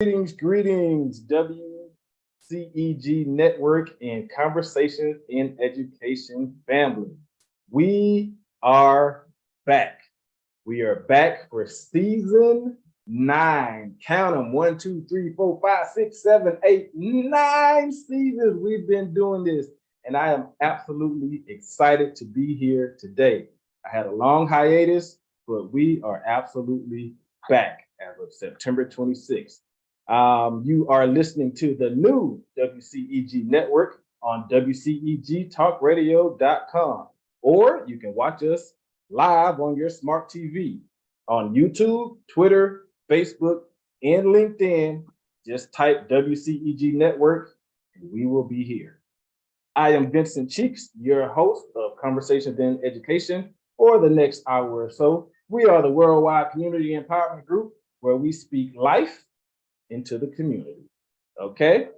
Greetings, WCEG Network and Conversations in Education family. We are back. We are back for season 9. Count them: 1, 2, 3, 4, 5, 6, 7, 8, 9 seasons we've been doing this, and I am absolutely excited to be here today. I had a long hiatus, but we are absolutely back as of September 26th. You are listening to the new WCEG Network on WCEGTalkRadio.com, or you can watch us live on your smart TV on YouTube, Twitter, Facebook, and LinkedIn. Just type WCEG Network and we will be here. I am Vincent Cheeks, your host of Conversations in Education for the next hour or so. We are the worldwide community empowerment group where we speak life into the community. Okay,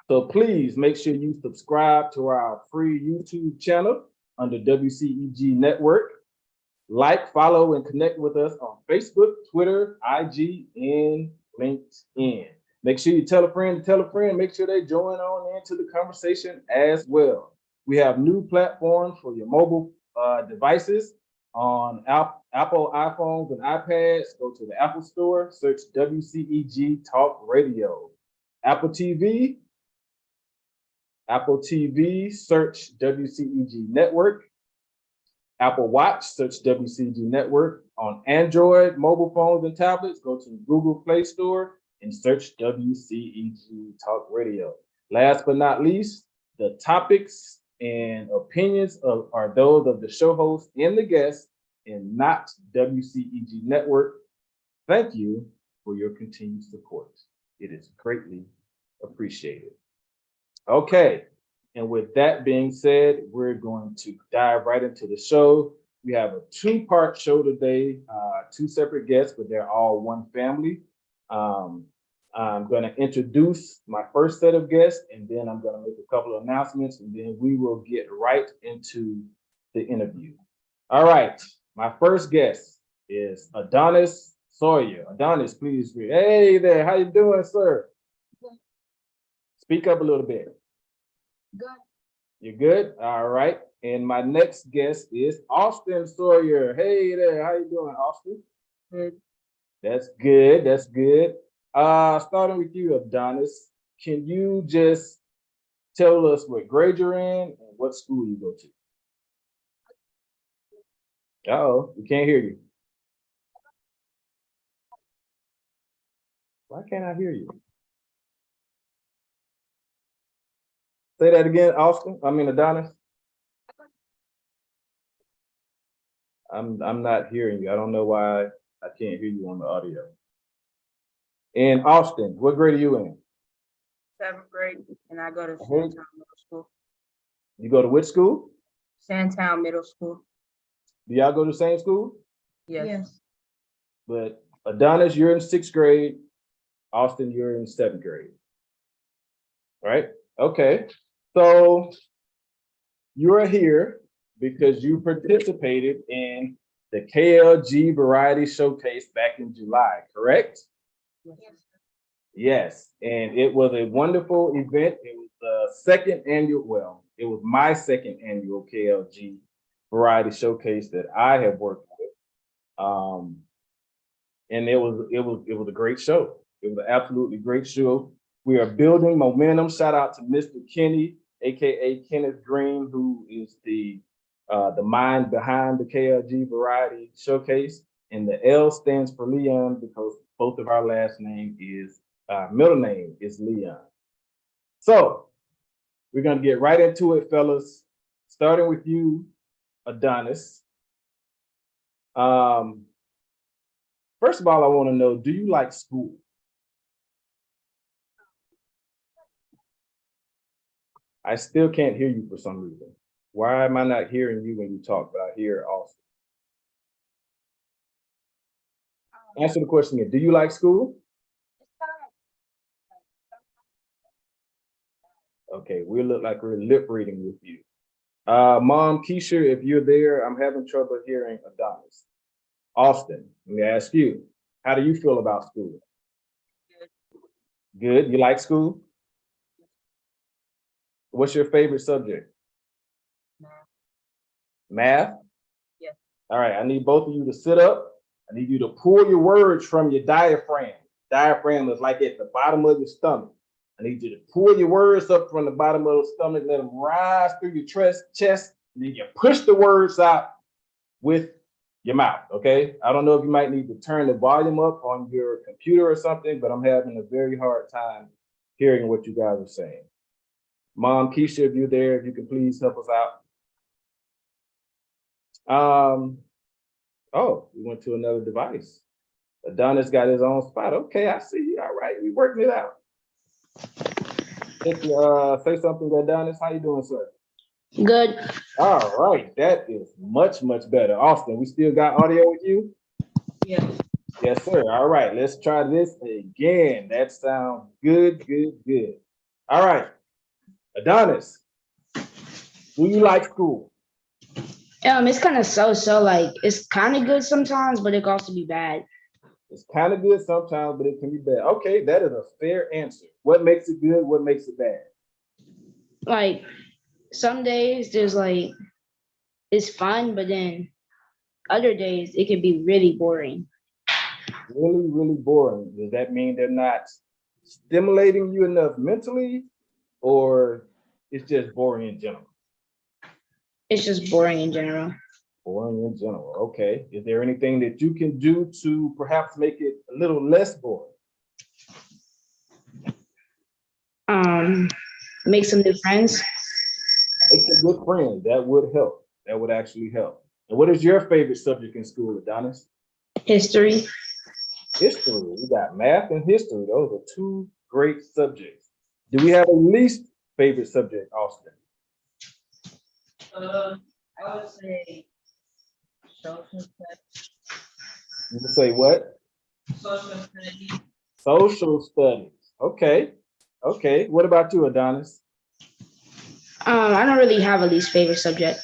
so please make sure you subscribe to our free YouTube channel under WCEG Network. Like, follow, and connect with us on Facebook, Twitter, IG, and LinkedIn. Make sure you tell a friend to tell a friend. Make sure they join on into the conversation as well. We have new platforms for your mobile devices on Apple iPhones and iPads. Go to the Apple Store, search WCEG Talk Radio. Apple TV, search WCEG Network. Apple Watch, search WCEG Network. On Android mobile phones and tablets, go to the Google Play Store and search WCEG Talk Radio. Last but not least, the topics and opinions are those of the show host and the guests, and not WCEG Network. Thank you for your continued support. It is greatly appreciated. Okay, and with that being said, we're going to dive right into the show. We have a two-part show today, two separate guests, but they're all one family. I'm going to introduce my first set of guests, and then I'm going to make a couple of announcements, and then we will get right into the interview. All right, my first guest is Adonis Sawyer. Adonis, please. Hey there, how you doing, sir? Good. Speak up a little bit. Good. You're good? All right. And my next guest is Alston Sawyer. Hey there, how you doing, Alston? Good. That's good. That's good. Starting with you, Adonis, can you just tell us what grade you're in and what school you go to? Uh-oh, we can't hear you. Why can't I hear you? Say that again, Adonis. I'm not hearing you. I don't know why I can't hear you on the audio. And Alston, what grade are you in? 7th grade, and I go to Sandtown Middle School. You go to which school? Sandtown Middle School. Do y'all go to the same school? Yes. But Adonis, you're in 6th grade. Alston, you're in 7th grade. Right? Okay. So you're here because you participated in the KLG Variety Showcase back in July, correct? Yes. Yes, and it was a wonderful event. It was it was my second annual KLG Variety Showcase that I have worked with. And it was a great show. It was an absolutely great show. We are building momentum. Shout out to Mr. Kenny, aka Kenneth Green, who is the mind behind the KLG Variety Showcase. And the L stands for Leon because both of our last name is middle name is Leon. So we're gonna get right into it, fellas. Starting with you, Adonis. First of all, I want to know, do you like school? I still can't hear you for some reason. Why am I not hearing you when you talk, but I hear Austin? Answer the question again. Do you like school? Okay, we look like we're lip reading with you. Mom, Keisha, if you're there, I'm having trouble hearing Adonis. Austin, let me ask you, how do you feel about school? Good. You like school? What's your favorite subject? Math. Math? Yes. All right, I need both of you to sit up. I need you to pull your words from your diaphragm. Diaphragm is like at the bottom of your stomach. I need you to pull your words up from the bottom of the stomach, let them rise through your chest, and then you push the words out with your mouth, okay? I don't know if you might need to turn the volume up on your computer or something, but I'm having a very hard time hearing what you guys are saying. Mom, Keisha, if you're there, if you can please help us out. Oh, we went to another device. Adonis got his own spot. Okay, I see you. All right, we working it out. Say something, Adonis. How you doing, sir? Good. All right, that is much better. Austin, we still got audio with you? Yes. Yes, sir. All right, let's try this again. That sounds good. All right, Adonis, do you like school? It's kind of so like it's kind of good sometimes, but it can also be bad. It's kind of good sometimes, but it can be bad. Okay, that is a fair answer. What makes it good? What makes it bad? Like some days there's like it's fun, but then other days it can be really boring. Really boring. Does that mean they're not stimulating you enough mentally, or it's just boring in general? It's just boring in general. Boring in general. Okay. Is there anything that you can do to perhaps make it a little less boring? Make some new friends. Make some good friends. That would help. That would actually help. And what is your favorite subject in school, Adonis? History. History. We got math and history. Those are two great subjects. Do we have a least favorite subject, Austin? I would say social studies. You would say what? Social studies. Social studies. Okay. What about you, Adonis? I don't really have a least favorite subject.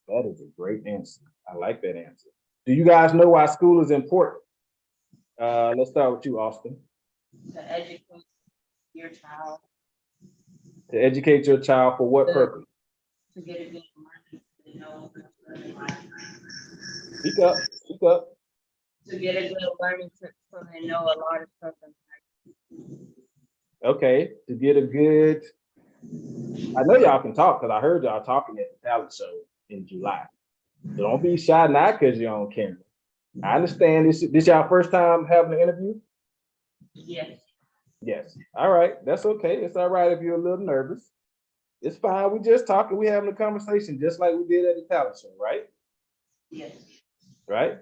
That is a great answer. I like that answer. Do you guys know why school is important? Let's start with you, Austin. To educate your child. To educate your child for what purpose? To get a good learning, to know Speak up. To get a good learning so they know a lot of stuff. Okay, to get a good, I know y'all can talk because I heard y'all talking at the talent show in July. So don't be shy now because you're on camera. I understand this y'all first time having an interview? Yes. All right, that's okay. It's all right if you're a little nervous. It's fine. We just talking. We having a conversation just like we did at the talent show, right? Yes. Right?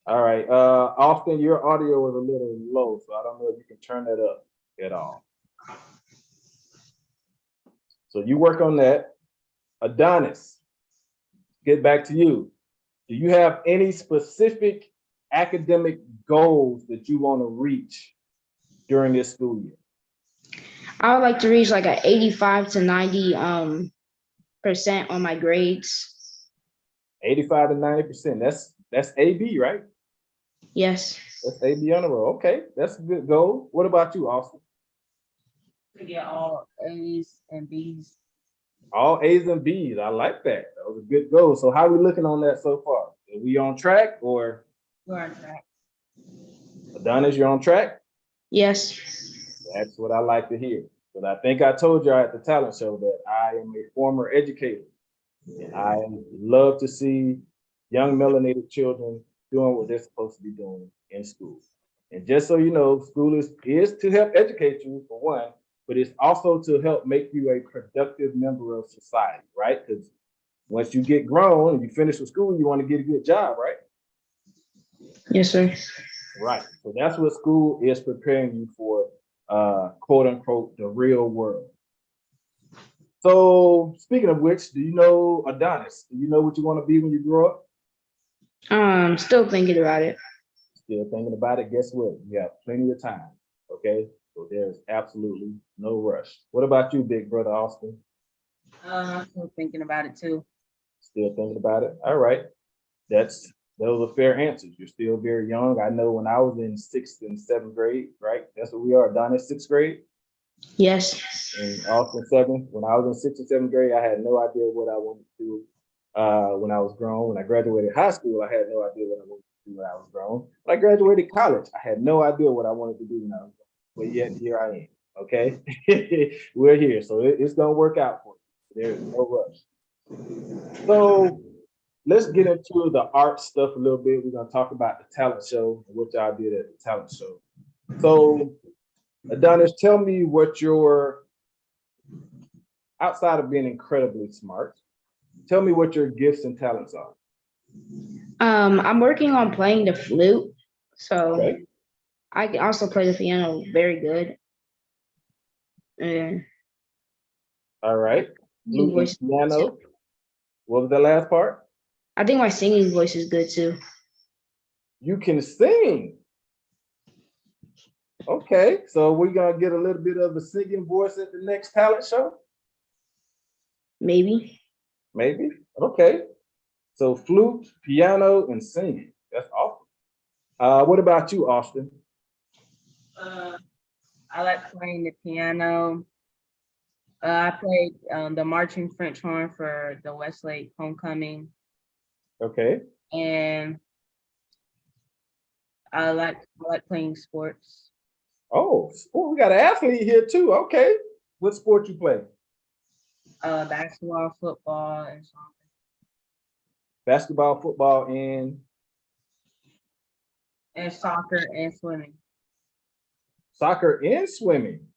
All right. Austin, your audio is a little low, so I don't know if you can turn that up at all. So you work on that. Adonis, get back to you. Do you have any specific academic goals that you want to reach during this school year? I would like to reach like an 85 to 90% on my grades. 85 to 90%. That's AB, right? Yes. That's AB on the roll. Okay, that's a good goal. What about you, Austin? To get all A's and B's. All A's and B's. I like that. That was a good goal. So how are we looking on that so far? Are we on track or? We're on track. Adonis, you're on track? Yes. That's what I like to hear. But I think I told y'all at the talent show that I am a former educator. And I love to see young melanated children doing what they're supposed to be doing in school. And just so you know, school is to help educate you for one, but it's also to help make you a productive member of society, right? Because once you get grown and you finish with school, you want to get a good job, right? Yes, sir. Right. So that's what school is preparing you for, quote unquote, the real world. So speaking of which, do you know Adonis? Do you know what you want to be when you grow up? Still thinking about it. Still thinking about it. Guess what? You have plenty of time. Okay. So there's absolutely no rush. What about you, big brother Austin? I'm still thinking about it too. Still thinking about it. All right. That's Those are fair answers. You're still very young. I know when I was in 6th and 7th grade, right? That's what we are, Adonis, 6th grade. Yes. And Alston 7th. When I was in 6th and 7th grade, I had no idea what I wanted to do when I was grown. When I graduated high school, I had no idea what I wanted to do when I was grown. When I graduated college, I had no idea what I wanted to do when I was grown. But yet here I am. Okay, we're here, so it's gonna work out for you. There's no rush. So let's get into the art stuff a little bit. We're gonna talk about the talent show and what y'all did at the talent show. So Adonis, tell me what your, outside of being incredibly smart, tell me what your gifts and talents are. I'm working on playing the flute, so Okay. I can also play the piano very good. And All right. singing Flute and voice, piano. What was the last part? I think my singing voice is good too. You can sing. Okay, so we're gonna get a little bit of a singing voice at the next talent show? Maybe. Maybe. Okay. So flute, piano, and singing. That's awesome. What about you, Austin? I like playing the piano. I played the marching French horn for the Westlake homecoming, Okay. and I like playing sports. Oh, we got an athlete here too. Okay. What sport you play? Basketball, football, and soccer. Basketball, football, And soccer and swimming. soccer and swimming.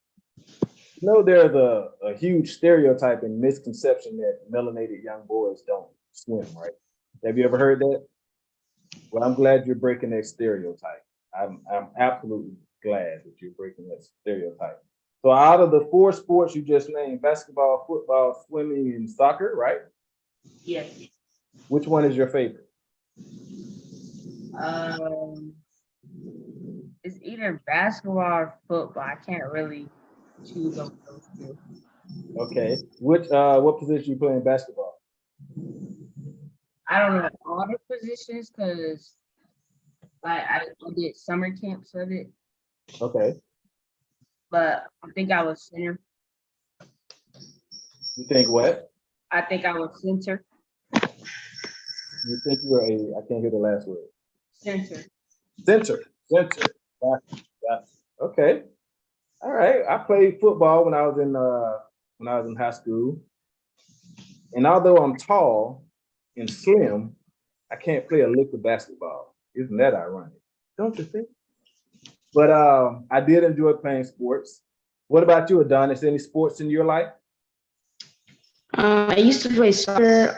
You know, there's a huge stereotype and misconception that melanated young boys don't swim, right? Have you ever heard that? Well, I'm glad you're breaking that stereotype. I'm absolutely glad that you're breaking that stereotype. So out of the 4 sports you just named, basketball, football, swimming, and soccer, right? Yes. Which one is your favorite? It's either basketball or football. I can't really choose over those two. Okay. What position you play in basketball? I don't know all the positions because I did summer camps of it, Okay. but I think I was center. You think what? I think I was center. You think you're I can't hear the last word. Center. Center. Gotcha. Okay. All right. I played football when I was in high school. And although I'm tall and slim, I can't play a lick of basketball. Isn't that ironic? Don't you think? But I did enjoy playing sports. What about you, Adonis? Any sports in your life? I used to play soccer.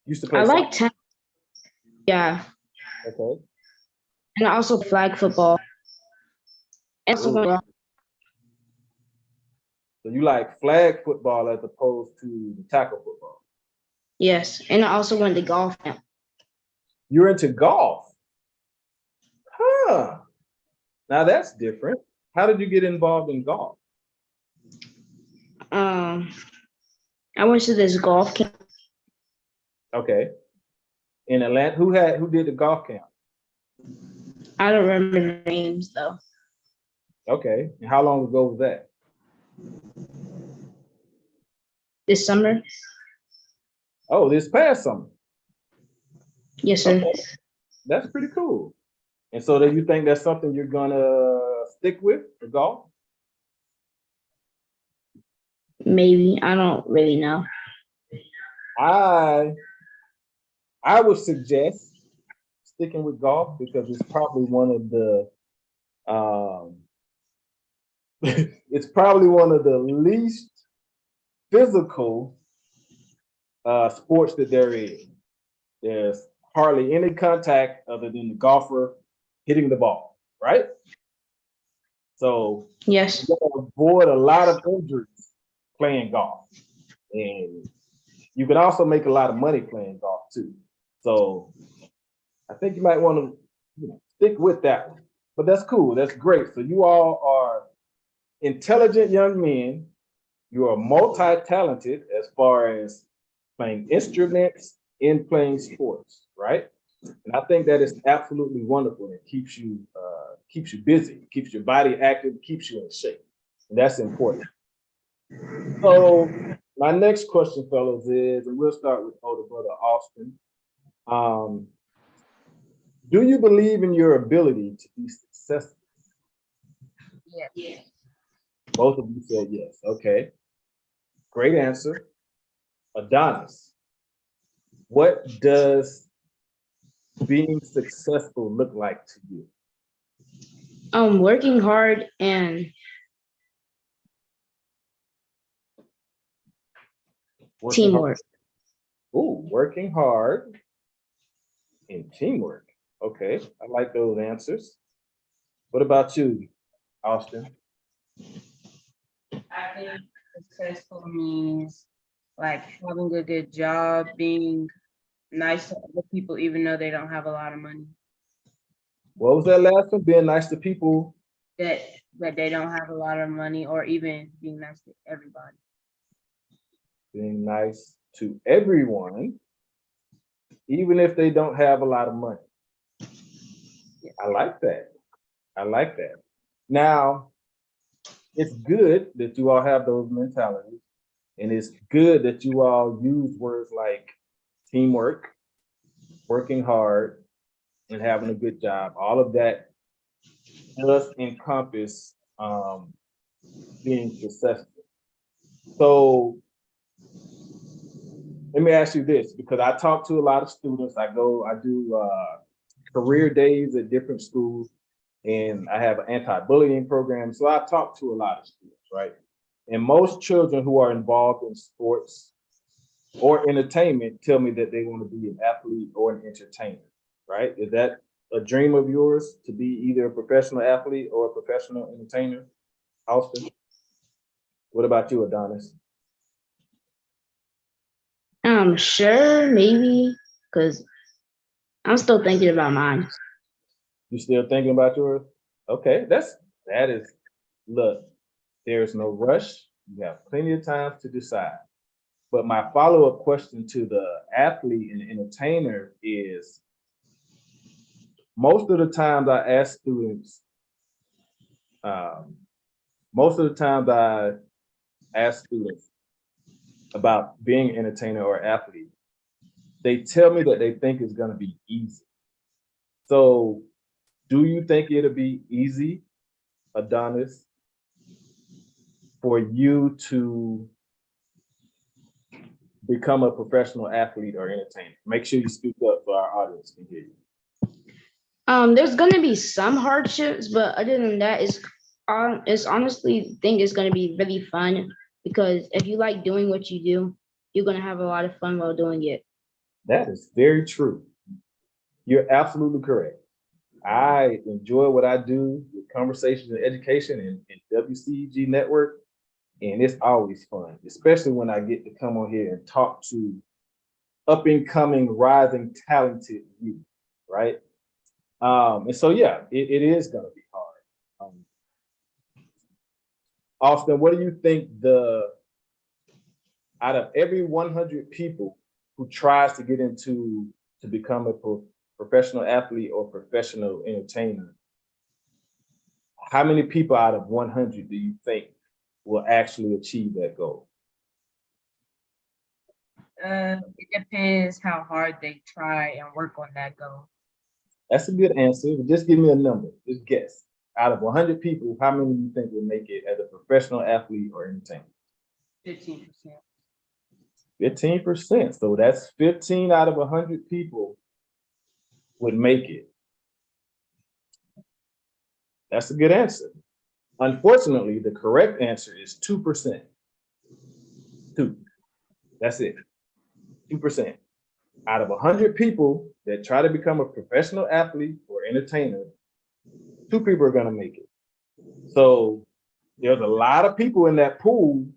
Used to play I soccer? like tennis. Yeah, Okay. and also flag football. And Ooh. also, So you like flag football as opposed to tackle football? yes, and I also went to golf camp. You're into golf? Huh. Now that's different. How did you get involved in golf? I went to this golf camp. Okay. In Atlanta, who did the golf camp? I don't remember the names though. Okay. And how long ago was that? This summer. Oh, this past summer. Yes, sir. Okay. That's pretty cool. And so do you think that's something you're gonna stick with for golf? Maybe. I don't really know. I would suggest sticking with golf because it's probably one of the it's probably one of the least physical sports that there is. There's hardly any contact other than the golfer hitting the ball, right? So Yes. you gotta avoid a lot of injuries playing golf. And you can also make a lot of money playing golf too. So I think you might want to stick with that one. But that's cool. That's great. So you all are intelligent young men. You are multi-talented as far as playing instruments, in playing sports, right? And I think that is absolutely wonderful. It keeps you busy, keeps your body active, keeps you in shape. And that's important. So my next question, fellas, is, and we'll start with older brother Alston. Do you believe in your ability to be successful? Yeah. Both of you said yes. Okay. Great answer. Adonis, what does being successful look like to you? Working hard and teamwork. Working hard and teamwork. Okay, I like those answers. What about you, Austin? I think successful means like having a good job, being nice to other people, even though they don't have a lot of money. What was that last one? Being nice to people. That they don't have a lot of money, or even being nice to everybody. Being nice to everyone, even if they don't have a lot of money. Yeah. I like that. I like that. Now, it's good that you all have those mentalities, and it's good that you all use words like teamwork, working hard, and having a good job. All of that does encompass being successful. So let me ask you this, because I talk to a lot of students. I do career days at different schools, and I have an anti-bullying program. So I talk to a lot of students, right? And most children who are involved in sports or entertainment tell me that they want to be an athlete or an entertainer, right? Is that a dream of yours, to be either a professional athlete or a professional entertainer? Austin, what about you, Adonis? Sure, maybe, because I'm still thinking about mine. You still thinking about yours? Okay, that is, look, there's no rush. You have plenty of time to decide. But my follow-up question to the athlete and entertainer is, most of the times I ask students, about being an entertainer or athlete, they tell me that they think it's going to be easy. So do you think it'll be easy, Adonis, for you to become a professional athlete or entertainer? Make sure you speak up so our audience can hear you. There's gonna be some hardships, but other than that, it's honestly think it's gonna be really fun, because if you like doing what you do, you're gonna have a lot of fun while doing it. That is very true. You're absolutely correct. I enjoy what I do with conversations and education and WCEG Network, and it's always fun, especially when I get to come on here and talk to up and coming, rising, talented youth, right? And so, yeah, it is going to be hard. Austin, what do you think out of every 100 people who tries to get to become a professional athlete or professional entertainer, how many people out of 100 do you think will actually achieve that goal? It depends how hard they try and work on that goal. That's a good answer. Just give me a number. Just guess. Out of 100 people, how many do you think will make it as a professional athlete or entertainer? 15%. 15%. So that's 15 out of 100 people would make it. That's a good answer. Unfortunately, the correct answer is 2%. 2. That's it. 2%. Out of 100 people that try to become a professional athlete or entertainer, 2 people are going to make it. So there's a lot of people in that pool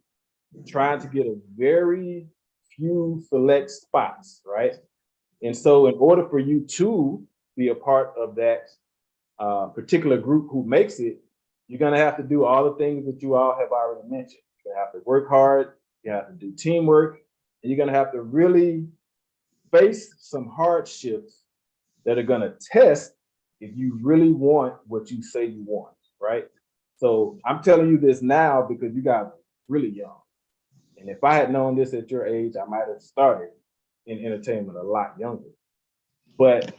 trying to get a very few select spots, right? And so in order for you to be a part of that particular group who makes it, you're going to have to do all the things that you all have already mentioned. You're going to have to work hard, you have to do teamwork, and you're going to have to really face some hardships that are gonna test if you really want what you say you want, right? So I'm telling you this now because you guys are really young. And if I had known this at your age, I might have started in entertainment a lot younger. But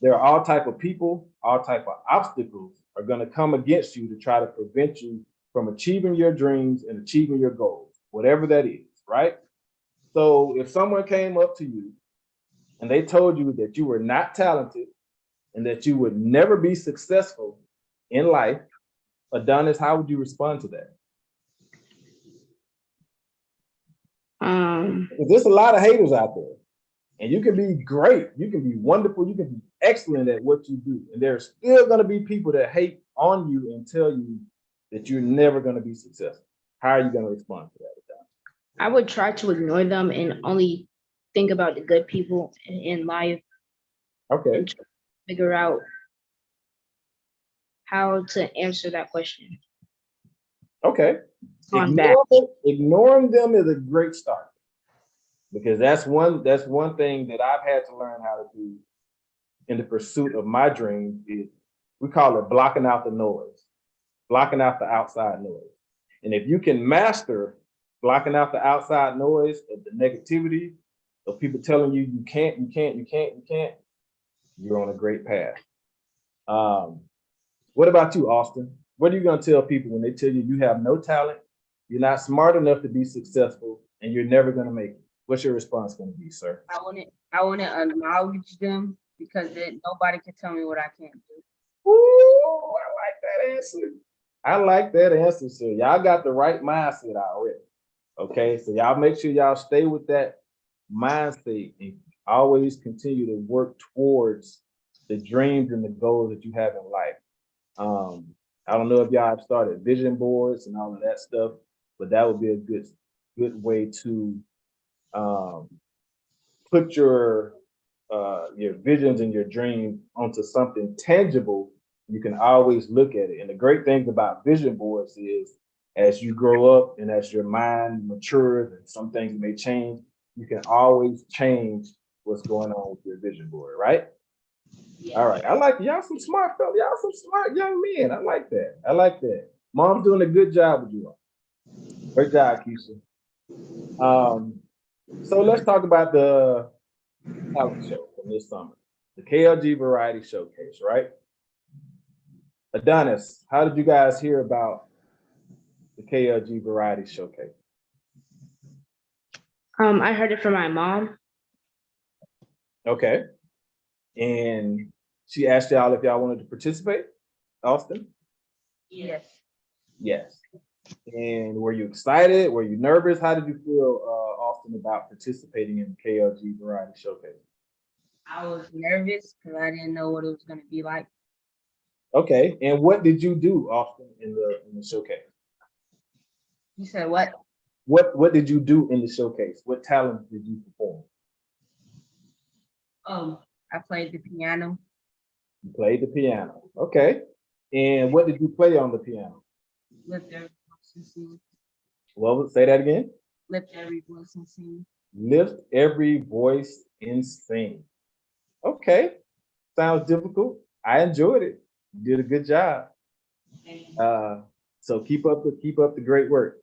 there are all type of people, all type of obstacles are gonna come against you to try to prevent you from achieving your dreams and achieving your goals, whatever that is, right? So if someone came up to you and they told you that you were not talented and that you would never be successful in life, Adonis, how would you respond to that? There's a lot of haters out there, and you can be great, you can be wonderful, you can be excellent at what you do, and there's still going to be people that hate on you and tell you that you're never going to be successful. How are you going to respond to that, Adonis? I would try to ignore them and only think about the good people in life. Okay. Figure out how to answer that question. Okay. On back. Ignoring them is a great start, because that's one thing that I've had to learn how to do in the pursuit of my dreams is we call it blocking out the noise, blocking out the outside noise. And if you can master blocking out the outside noise of the negativity of people telling you you can't, you're on a great path. What about you, Alston? What are you going to tell people when they tell you you have no talent, you're not smart enough to be successful, and you're never going to make it? What's your response going to be, sir? I want to acknowledge them because nobody can tell me what I can't do. Ooh, I like that answer. I like that answer, sir. Y'all got the right mindset already. Okay, so y'all make sure y'all stay with that mindset and always continue to work towards the dreams and the goals that you have in life. I don't know if y'all have started vision boards and all of that stuff, but that would be a good way to put your visions and your dreams onto something tangible. You can always look at it. And the great thing about vision boards is as you grow up and as your mind matures and some things may change, you can always change what's going on with your vision board, right? Yeah. All right. I like y'all some smart fellas. Y'all some smart young men. I like that. I like that. Mom's doing a good job with you all. Great job, Keisha. So let's talk about the talent show from this summer, the KLG Variety Showcase, right? Adonis, how did you guys hear about the KLG Variety Showcase? I heard it from my mom. Okay. And she asked y'all if y'all wanted to participate, Alston? Yes. Yes. And were you excited? Were you nervous? How did you feel, Alston, about participating in the KLG Variety Showcase? I was nervous because I didn't know what it was going to be like. Okay. And what did you do, Alston, in the showcase? You said what? What did you do in the showcase? What talents did you perform? I played the piano. You played the piano. Okay. And what did you play on the piano? Lift every voice and sing. Well, say that again. Lift every voice and sing. Lift every voice and sing. Okay. Sounds difficult. I enjoyed it. You did a good job. So keep up the great work.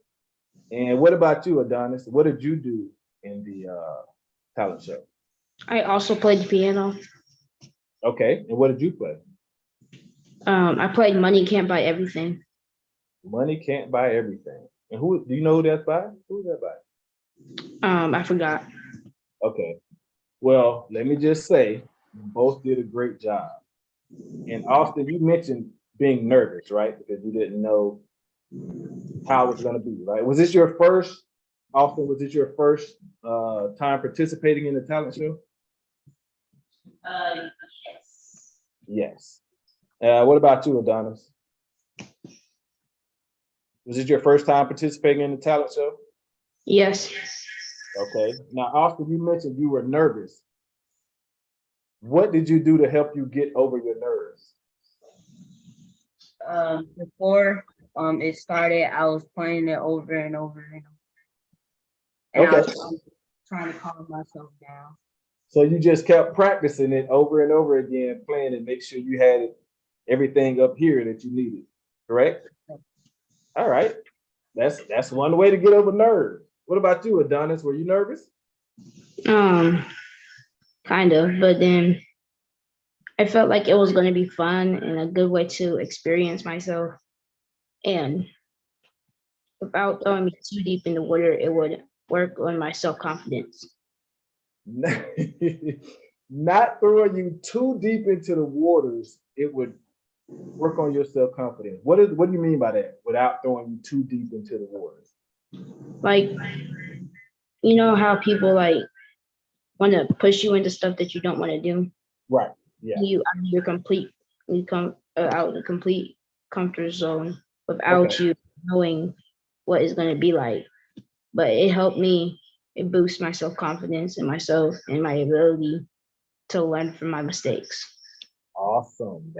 And what about you, Adonis? What did you do in the talent show? I also played the piano. Okay. And what did you play? I played Money Can't Buy Everything. Money Can't Buy Everything. And who do you know who that's by? Who's that by? I forgot. Okay. Well, let me just say, you both did a great job. And Alston, you mentioned being nervous, right? Because you didn't know how it's going to be, right? Was this your first, Alston, was this your first time participating in the talent show? Yes. Yes. What about you, Adonis? Was it your first time participating in the talent show? Yes. Okay. Now, Alston, you mentioned you were nervous. What did you do to help you get over your nerves? Before it started, I was playing it over and over and over. And Okay. I was trying to calm myself down. So you just kept practicing it over and over again, playing and make sure you had everything up here that you needed, correct? All right. That's one way to get over nerves. What about you, Adonis? Were you nervous? Um, kind of, but then I felt like it was going to be fun and a good way to experience myself. And without throwing me too deep in the water, it would work on my self-confidence. Not throwing you too deep into the waters, it would work on your self-confidence. What do you mean by that? Without throwing you too deep into the waters? Like, you know how people like want to push you into stuff that you don't want to do? Right. Yeah. You're out of the complete comfort zone without you knowing what it's going to be like. But it helped me. It boosts my self-confidence in myself and my ability to learn from my mistakes. Awesome.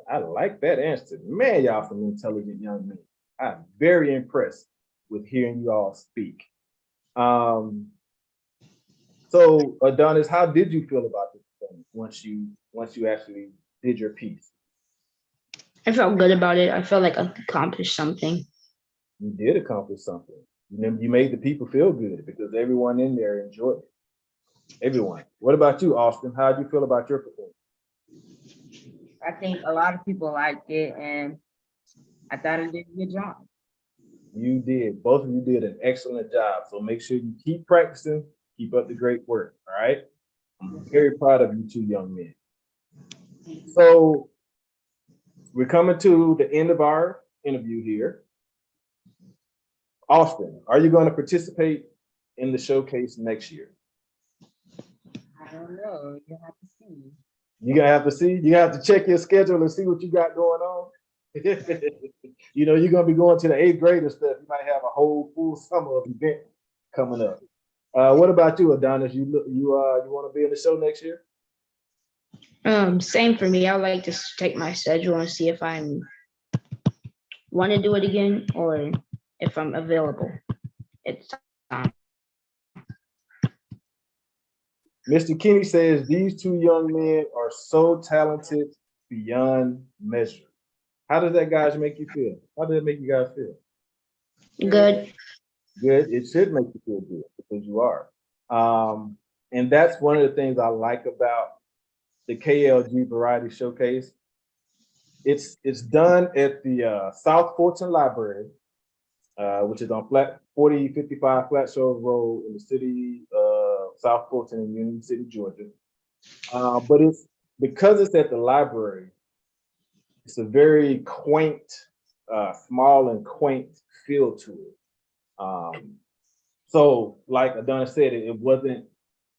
I like that answer. Man, y'all some intelligent young men. I'm very impressed with hearing you all speak. So Adonis, how did you feel about this performance once you actually did your piece? I felt good about it. I felt like I accomplished something. You did accomplish something. You made the people feel good because everyone in there enjoyed it. Everyone. What about you, Alston? How did you feel about your performance? I think a lot of people liked it, and I thought I did a good job. You did. Both of you did an excellent job. So make sure you keep practicing. Keep up the great work. All right. I'm very proud of you two young men. So we're coming to the end of our interview here. Alston, are you going to participate in the showcase next year? I don't know. You have to see. You're gonna have to see. You have to check your schedule and see what you got going on. You know, you're gonna be going to the 8th grade and stuff. You might have a whole full summer of event coming up. What about you, Adonis? You want to be in the show next year? Same for me. I would like to check my schedule and see if I want to do it again or if I'm available. It's time. Mr. Kenny says these two young men are so talented beyond measure. How does that guys make you feel? How does it make you guys feel? Good. Good. It should make you feel good because you are. And that's one of the things I like about the KLG Variety Showcase. It's done at the South Fulton Library, which is on 4055 Flat Shore Road in the city of South Fulton in Union City, Georgia. But because it's at the library, it's a very quaint, small and quaint feel to it. So like Adonis said, it wasn't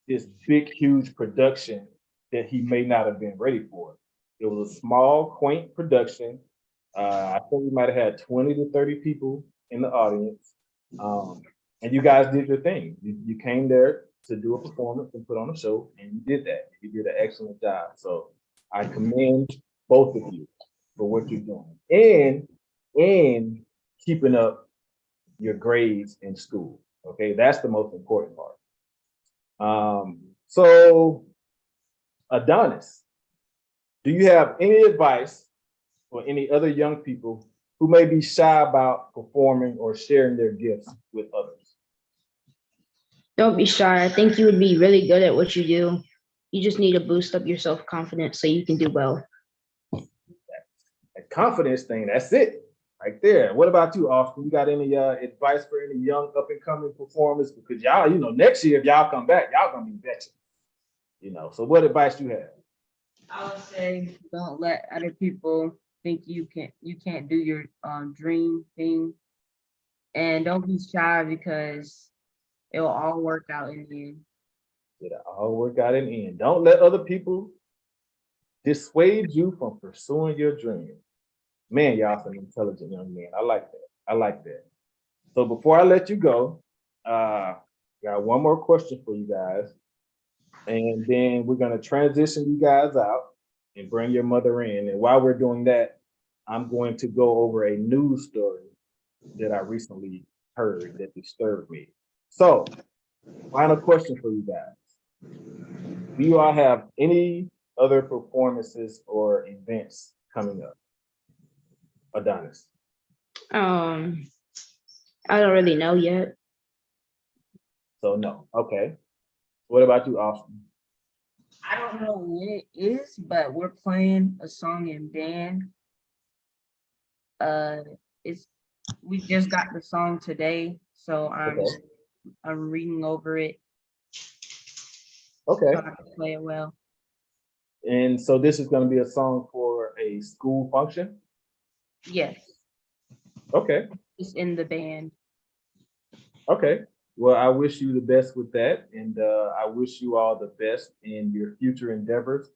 this big, huge production that he may not have been ready for. It was a small, quaint production. I think we might have had 20 to 30 people in the audience. And you guys did your thing. You came there to do a performance and put on a show, and you did that. You did an excellent job. So I commend both of you for what you're doing and keeping up your grades in school. Okay, that's the most important part. So Adonis, do you have any advice for any other young people who may be shy about performing or sharing their gifts with others? Don't be shy. I think you would be really good at what you do. You just need to boost up your self-confidence so you can do well. That confidence thing, that's it right there. What about you, Austin? You got any advice for any young up-and-coming performers? Because y'all, next year, if y'all come back, y'all gonna be veterans. So what advice do you have? I would say don't let other people think you can't do your dream thing, and don't be shy because it will all work out in the end. It'll all work out in the end. Don't let other people dissuade you from pursuing your dream. Man, y'all some intelligent young men. I like that. So before I let you go, got one more question for you guys. And then we're going to transition you guys out and bring your mother in. And while we're doing that, I'm going to go over a news story that I recently heard that disturbed me. So, final question for you guys. Do you all have any other performances or events coming up? Adonis. I don't really know yet. So no. Okay. What about you, Austin? I don't know when it is, but we're playing a song in band. It's we just got the song today, so Okay. I'm reading over it Okay. so I can play it well. And so this is going to be a song for a school function. Yes, Okay. it's in the band. Okay. Well, I wish you the best with that, and I wish you all the best in your future endeavors,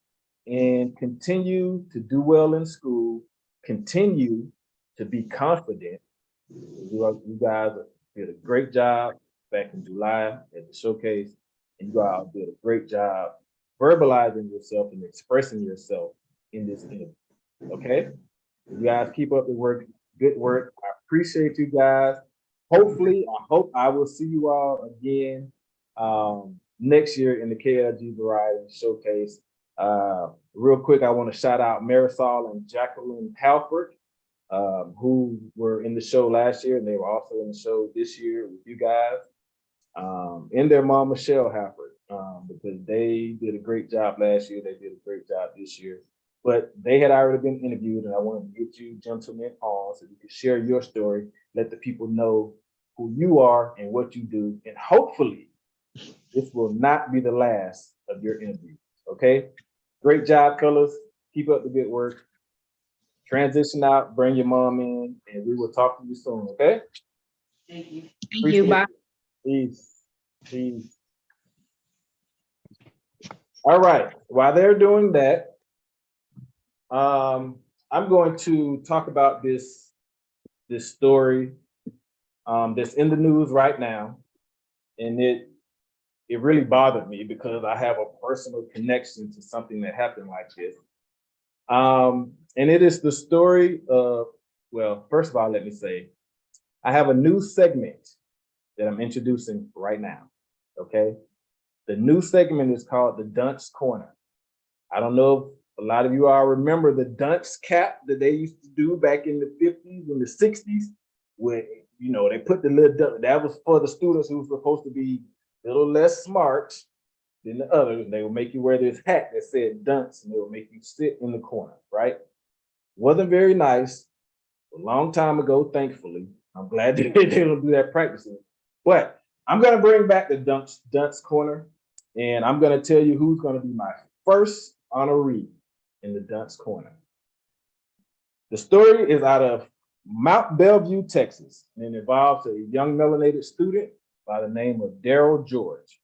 and continue to do well in school. Continue to be confident. You guys did a great job back in July at the showcase, and you all did a great job verbalizing yourself and expressing yourself in this interview. Okay, you guys keep up the work, good work. I appreciate you guys. Hopefully, I hope I will see you all again next year in the KLG Variety Showcase. Real quick, I want to shout out Marisol and Jacqueline Halford, who were in the show last year, and they were also in the show this year with you guys, and their mom, Michelle Halford, because they did a great job last year. They did a great job this year. But they had already been interviewed, and I wanted to get you gentlemen on so you can share your story, let the people know who you are and what you do, and hopefully this will not be the last of your interview. Okay? Great job, fellas. Keep up the good work. Transition out, bring your mom in, and we will talk to you soon, okay? Thank you. Thank you. Bye. Peace. Peace. All right. While they're doing that, I'm going to talk about this story that's in the news right now, and it really bothered me because I have a personal connection to something that happened like this. And it is the story of, well, first of all, let me say, I have a new segment that I'm introducing right now. Okay, the new segment is called the Dunce Corner. I don't know if a lot of you all remember the dunce cap that they used to do back in the 50s and the 60s, where they put the little that was for the students who were supposed to be a little less smart than the others. They would make you wear this hat that said dunce, and they would make you sit in the corner, right? Wasn't very nice. A long time ago, thankfully. I'm glad they don't do that practicing. But I'm gonna bring back the dunce corner, and I'm gonna tell you who's gonna be my first honoree in the dunce corner. The story is out of Mount Bellevue, Texas, and it involves a young melanated student by the name of Daryl George.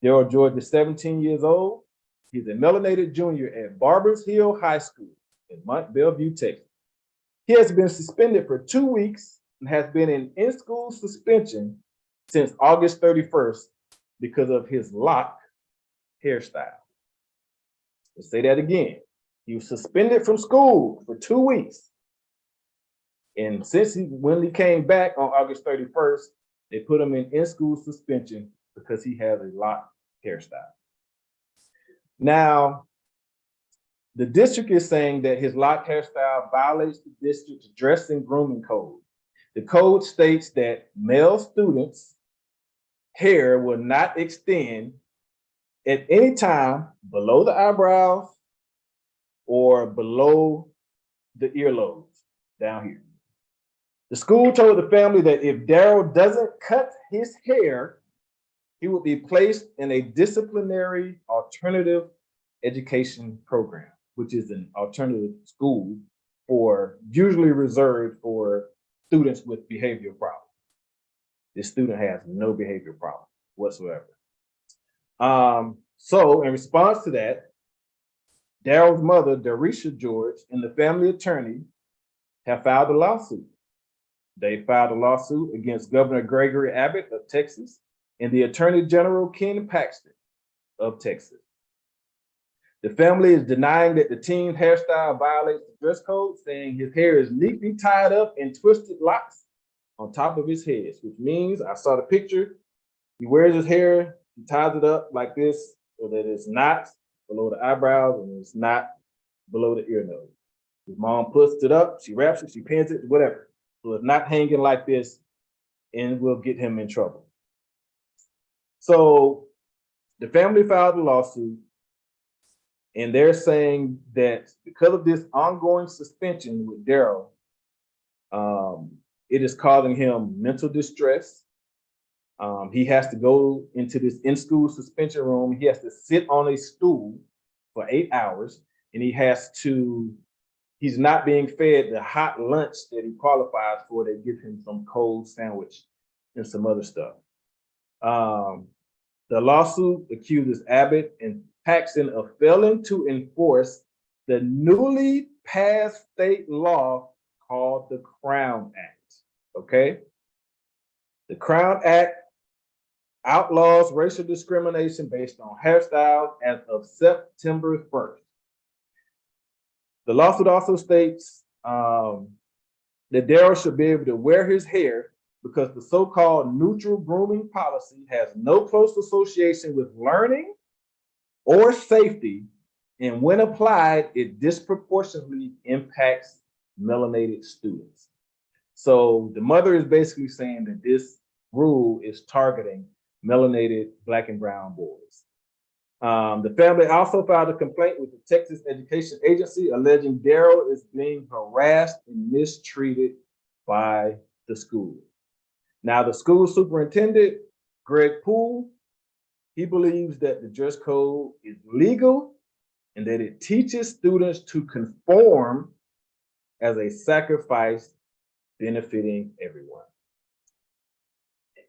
Daryl George is 17 years old. He's a melanated junior at Barbers Hill High School in Mount Bellevue, Texas. He has been suspended for 2 weeks and has been in school suspension since August 31st because of his lock hairstyle. Let's say that again. He was suspended from school for 2 weeks. And when he came back on August 31st, they put him in school suspension because he has a lock hairstyle. Now, the district is saying that his lock hairstyle violates the district's dress and grooming code. The code states that male students' hair will not extend at any time below the eyebrows or below the earlobes down here. The school told the family that if Daryl doesn't cut his hair, he will be placed in a disciplinary alternative education program, which is an alternative school usually reserved for students with behavioral problems. This student has no behavioral problem whatsoever. So in response to that, Daryl's mother, Darisha George, and the family attorney have filed a lawsuit. They filed a lawsuit against Governor Gregory Abbott of Texas and the Attorney General Ken Paxton of Texas. The family is denying that the teen's hairstyle violates the dress code, saying his hair is neatly tied up in twisted locks on top of his head, which means, I saw the picture, he wears his hair, he ties it up like this, so that it's not below the eyebrows and it's not below the ear nose. His mom puts it up, she wraps it, she pins it, whatever. So it's not hanging like this and will get him in trouble. So the family filed a lawsuit and they're saying that because of this ongoing suspension with Daryl, it is causing him mental distress. He has to go into this in-school suspension room. He has to sit on a stool for 8 hours, and he's not being fed the hot lunch that he qualifies for. They give him some cold sandwich and some other stuff. The lawsuit accuses Abbott and Paxton of failing to enforce the newly passed state law called the Crown Act, okay? The Crown Act outlaws racial discrimination based on hairstyles as of September 1st. The lawsuit also states that Daryl should be able to wear his hair because the so-called neutral grooming policy has no close association with learning or safety, and when applied, it disproportionately impacts melanated students. So the mother is basically saying that this rule is targeting melanated Black and brown boys. The family also filed a complaint with the Texas Education Agency alleging Daryl is being harassed and mistreated by the school. Now, the school superintendent, Greg Poole, he believes that the dress code is legal and that it teaches students to conform as a sacrifice benefiting everyone.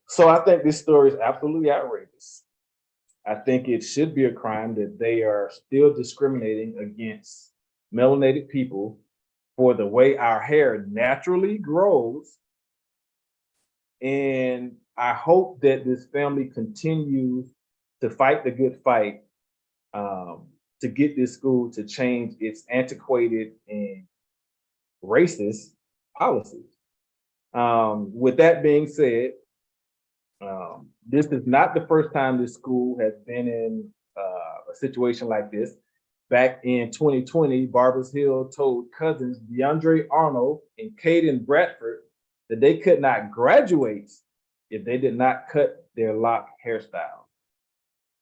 So I think this story is absolutely outrageous. I think it should be a crime that they are still discriminating against melanated people for the way our hair naturally grows. And I hope that this family continues to fight the good fight to get this school to change its antiquated and racist policies. With that being said, this is not the first time this school has been in a situation like this. Back in 2020, Barbers Hill told cousins DeAndre Arnold and Caden Bradford that they could not graduate if they did not cut their lock hairstyle.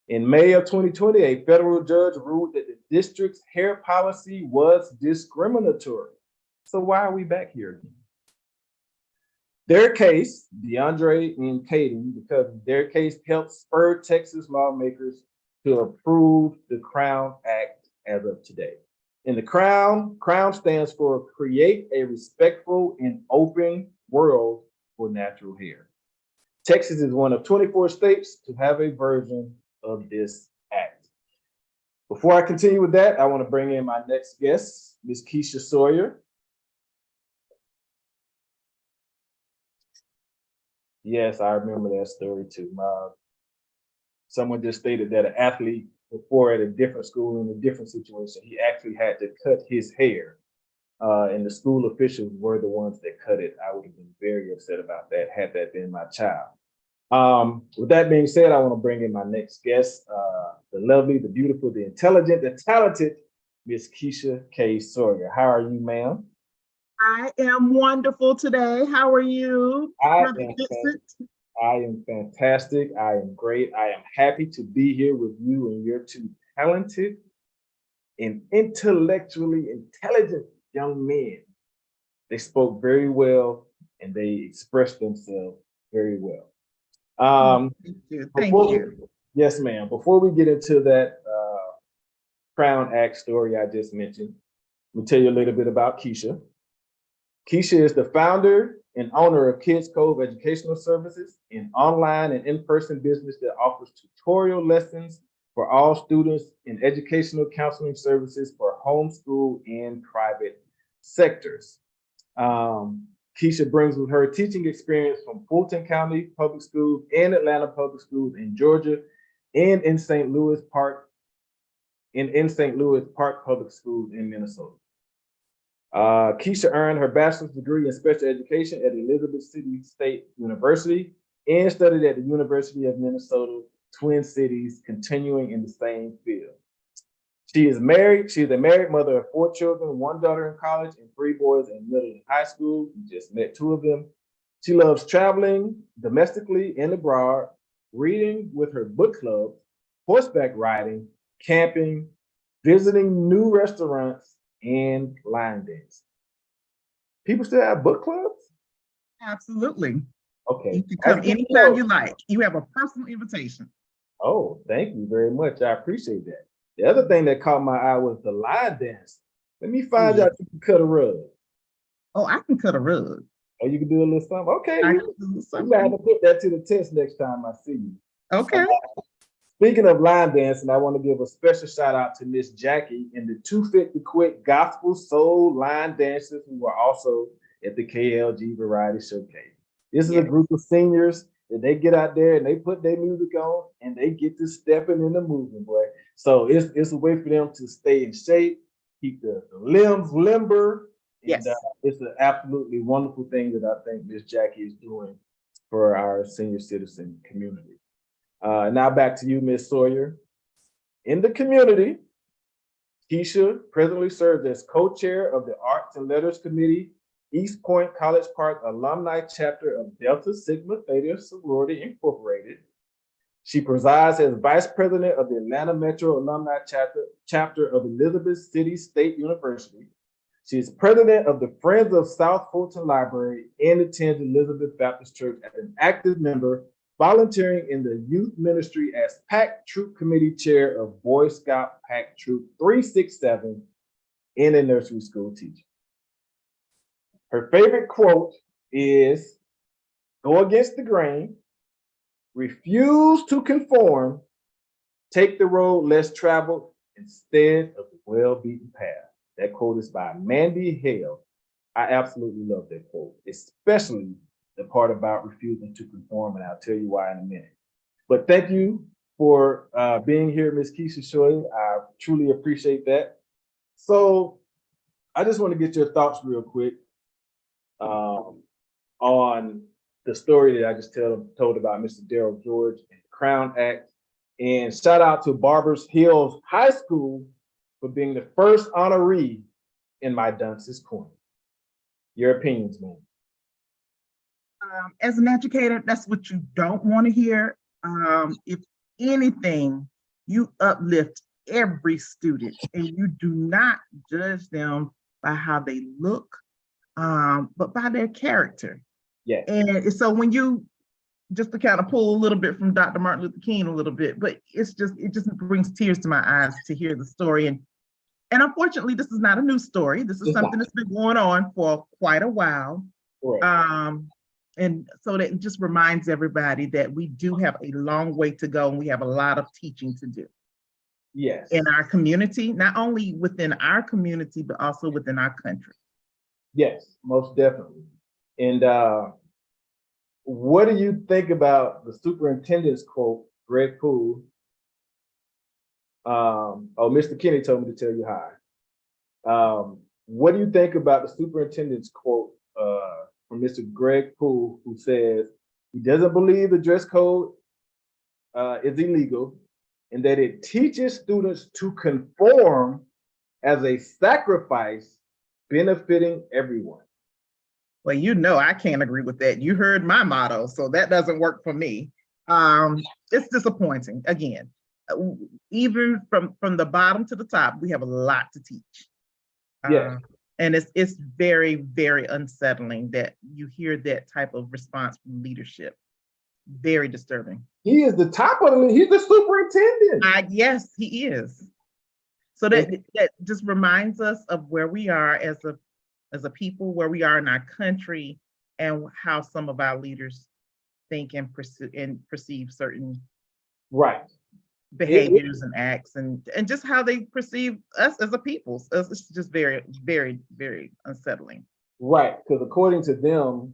In May of 2020, a federal judge ruled that the district's hair policy was discriminatory. So why are we back here again? Their case, DeAndre and Caden, because their case helped spur Texas lawmakers to approve the Crown Act as of today. And the Crown stands for Create a Respectful and Open World for Natural Hair. Texas is one of 24 states to have a version of this act. Before I continue with that, I want to bring in my next guest, Ms. Keisha Sawyer. Yes, I remember that story too. Someone just stated that an athlete before at a different school in a different situation, he actually had to cut his hair, and the school officials were the ones that cut it. I would have been very upset about that had that been my child. With that being said, I want to bring in my next guest, the lovely, the beautiful, the intelligent, the talented Miss Keisha K. Sawyer. How are you, ma'am? I am wonderful today. How are you, Brother Vincent? I am fantastic. I am great. I am happy to be here with you and your two talented and intellectually intelligent young men. They spoke very well and they expressed themselves very well. Thank you. Thank you. Yes, ma'am. Before we get into that Crown Act story I just mentioned, let me tell you a little bit about Keisha. Keisha is the founder and owner of Kids Cove Educational Services, an online and in-person business that offers tutorial lessons for all students in educational counseling services for homeschool and private sectors. Keisha brings with her teaching experience from Fulton County Public Schools and Atlanta Public Schools in Georgia and in St. Louis Park Public Schools in Minnesota. Keisha earned her bachelor's degree in special education at Elizabeth City State University and studied at the University of Minnesota Twin Cities, continuing in the same field. She is married. She's a married mother of 4 children, 1 daughter in college and 3 boys in middle and high school. We just met 2 of them. She loves traveling domestically and abroad, reading with her book club, horseback riding, camping, visiting new restaurants, and line dancing. People still have book clubs? Absolutely. Okay. You can come anytime you like. You have a personal invitation. Oh, thank you very much. I appreciate that. The other thing that caught my eye was the line dance. Let me find out if you can cut a rug. Oh, I can cut a rug. Oh, you can do a little something? Okay. I We can do might something. have to put that to the test next time I see you. Okay. Speaking of line dancing, I want to give a special shout out to Miss Jackie and the Too Fit to Quit Gospel Soul line dancers who were also at the KLG Variety Showcase. This is a group of seniors that they get out there and they put their music on and they get to stepping in the movement, boy. So it's a way for them to stay in shape, keep the limbs limber. And it's an absolutely wonderful thing that I think Miss Jackie is doing for our senior citizen community. Now back to you, Miss Sawyer. In the community, Keisha presently serves as co-chair of the Arts and Letters Committee, East Point College Park Alumni Chapter of Delta Sigma Theta Sorority Incorporated. She presides as vice president of the Atlanta Metro Alumni Chapter of Elizabeth City State University. She is president of the Friends of South Fulton Library and attends Elizabeth Baptist Church as an active member, volunteering in the youth ministry as Pack Troop Committee Chair of Boy Scout Pack Troop 367 and a nursery school teacher. Her favorite quote is, "Go against the grain, refuse to conform, take the road less traveled instead of the well-beaten path." That quote is by Mandy Hale. I absolutely love that quote, especially the part about refusing to conform, and I'll tell you why in a minute. But thank you for being here, Ms. Keisha Sawyer. I truly appreciate that. So I just want to get your thoughts real quick on the story that I just told about Mr. Darrell George and the Crown Act. And shout out to Barbers Hills High School for being the first honoree in my Dunce's Corner. Your opinions, man. As an educator, that's what you don't want to hear. If anything, you uplift every student and you do not judge them by how they look, but by their character. Yeah. And so when you, just to kind of pull a little bit from Dr. Martin Luther King a little bit, but it just brings tears to my eyes to hear the story. And unfortunately, this is not a new story. This is something that's been going on for quite a while. Right. And so that just reminds everybody that we do have a long way to go and we have a lot of teaching to do. Yes. In our community, not only within our community, but also within our country. Yes, most definitely. And what do you think about the superintendent's quote, Greg Poole? Mr. Kenny told me to tell you hi. What do you think about the superintendent's quote from Mr. Greg Poole, who says he doesn't believe the dress code is illegal and that it teaches students to conform as a sacrifice benefiting everyone? Well, you know, I can't agree with that. You heard my motto, so that doesn't work for me. It's disappointing. Again, even from the bottom to the top, we have a lot to teach. Yeah. And it's very, very unsettling that you hear that type of response from leadership. Very disturbing. He is the top of the, he's the superintendent. Yes, he is. So that just reminds us of where we are as a people, where we are in our country, and how some of our leaders think and perceive certain behaviors and acts, and just how they perceive us as a people. So it's just very, very, very unsettling. Right, because according to them,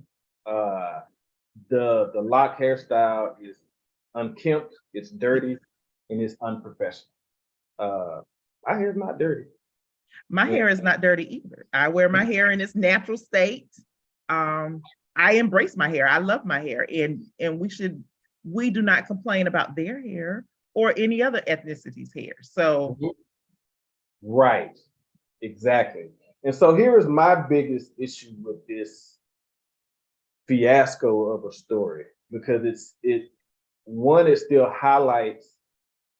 the lock hairstyle is unkempt, it's dirty, and it's unprofessional. My hair is not dirty. My hair is not dirty either. I wear my hair in its natural state. I embrace my hair. I love my hair, and we should we do not complain about their hair or any other ethnicity's hair. So, right, exactly. And so here is my biggest issue with this fiasco of a story, because it still highlights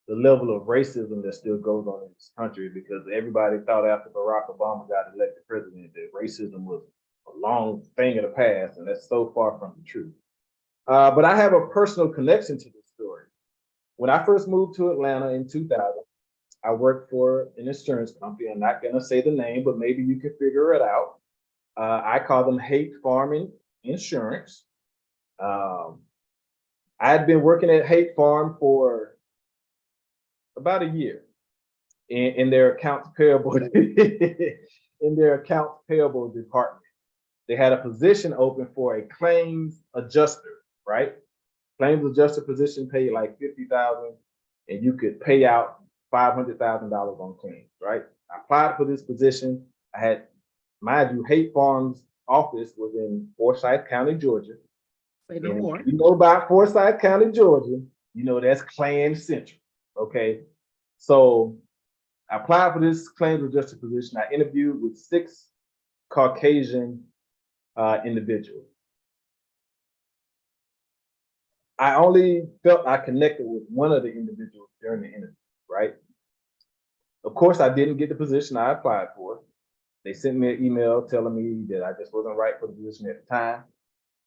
the level of racism that still goes on in this country, because everybody thought after Barack Obama got elected president that racism was a long thing of the past, and that's so far from the truth. But I have a personal connection to this story. When I first moved to Atlanta in 2000, I worked for an insurance company. I'm not going to say the name, but maybe you can figure it out. I call them Hate Farm Insurance. I had been working at Hate Farm for about a year in their accounts payable in their accounts payable department. They had a position open for a claims adjuster, right? Claims adjuster position paid like $50,000, and you could pay out $500,000 on claims, right? I applied for this position. I had, mind you, Hate Farm's office was in Forsyth County, Georgia. say no more. You know about Forsyth County, Georgia, you know that's Klan Central, okay? So I applied for this claims adjuster position. I interviewed with 6 Caucasian individuals. I only felt I connected with one of the individuals during the interview, right? Of course, I didn't get the position I applied for. They sent me an email telling me that I just wasn't right for the position at the time.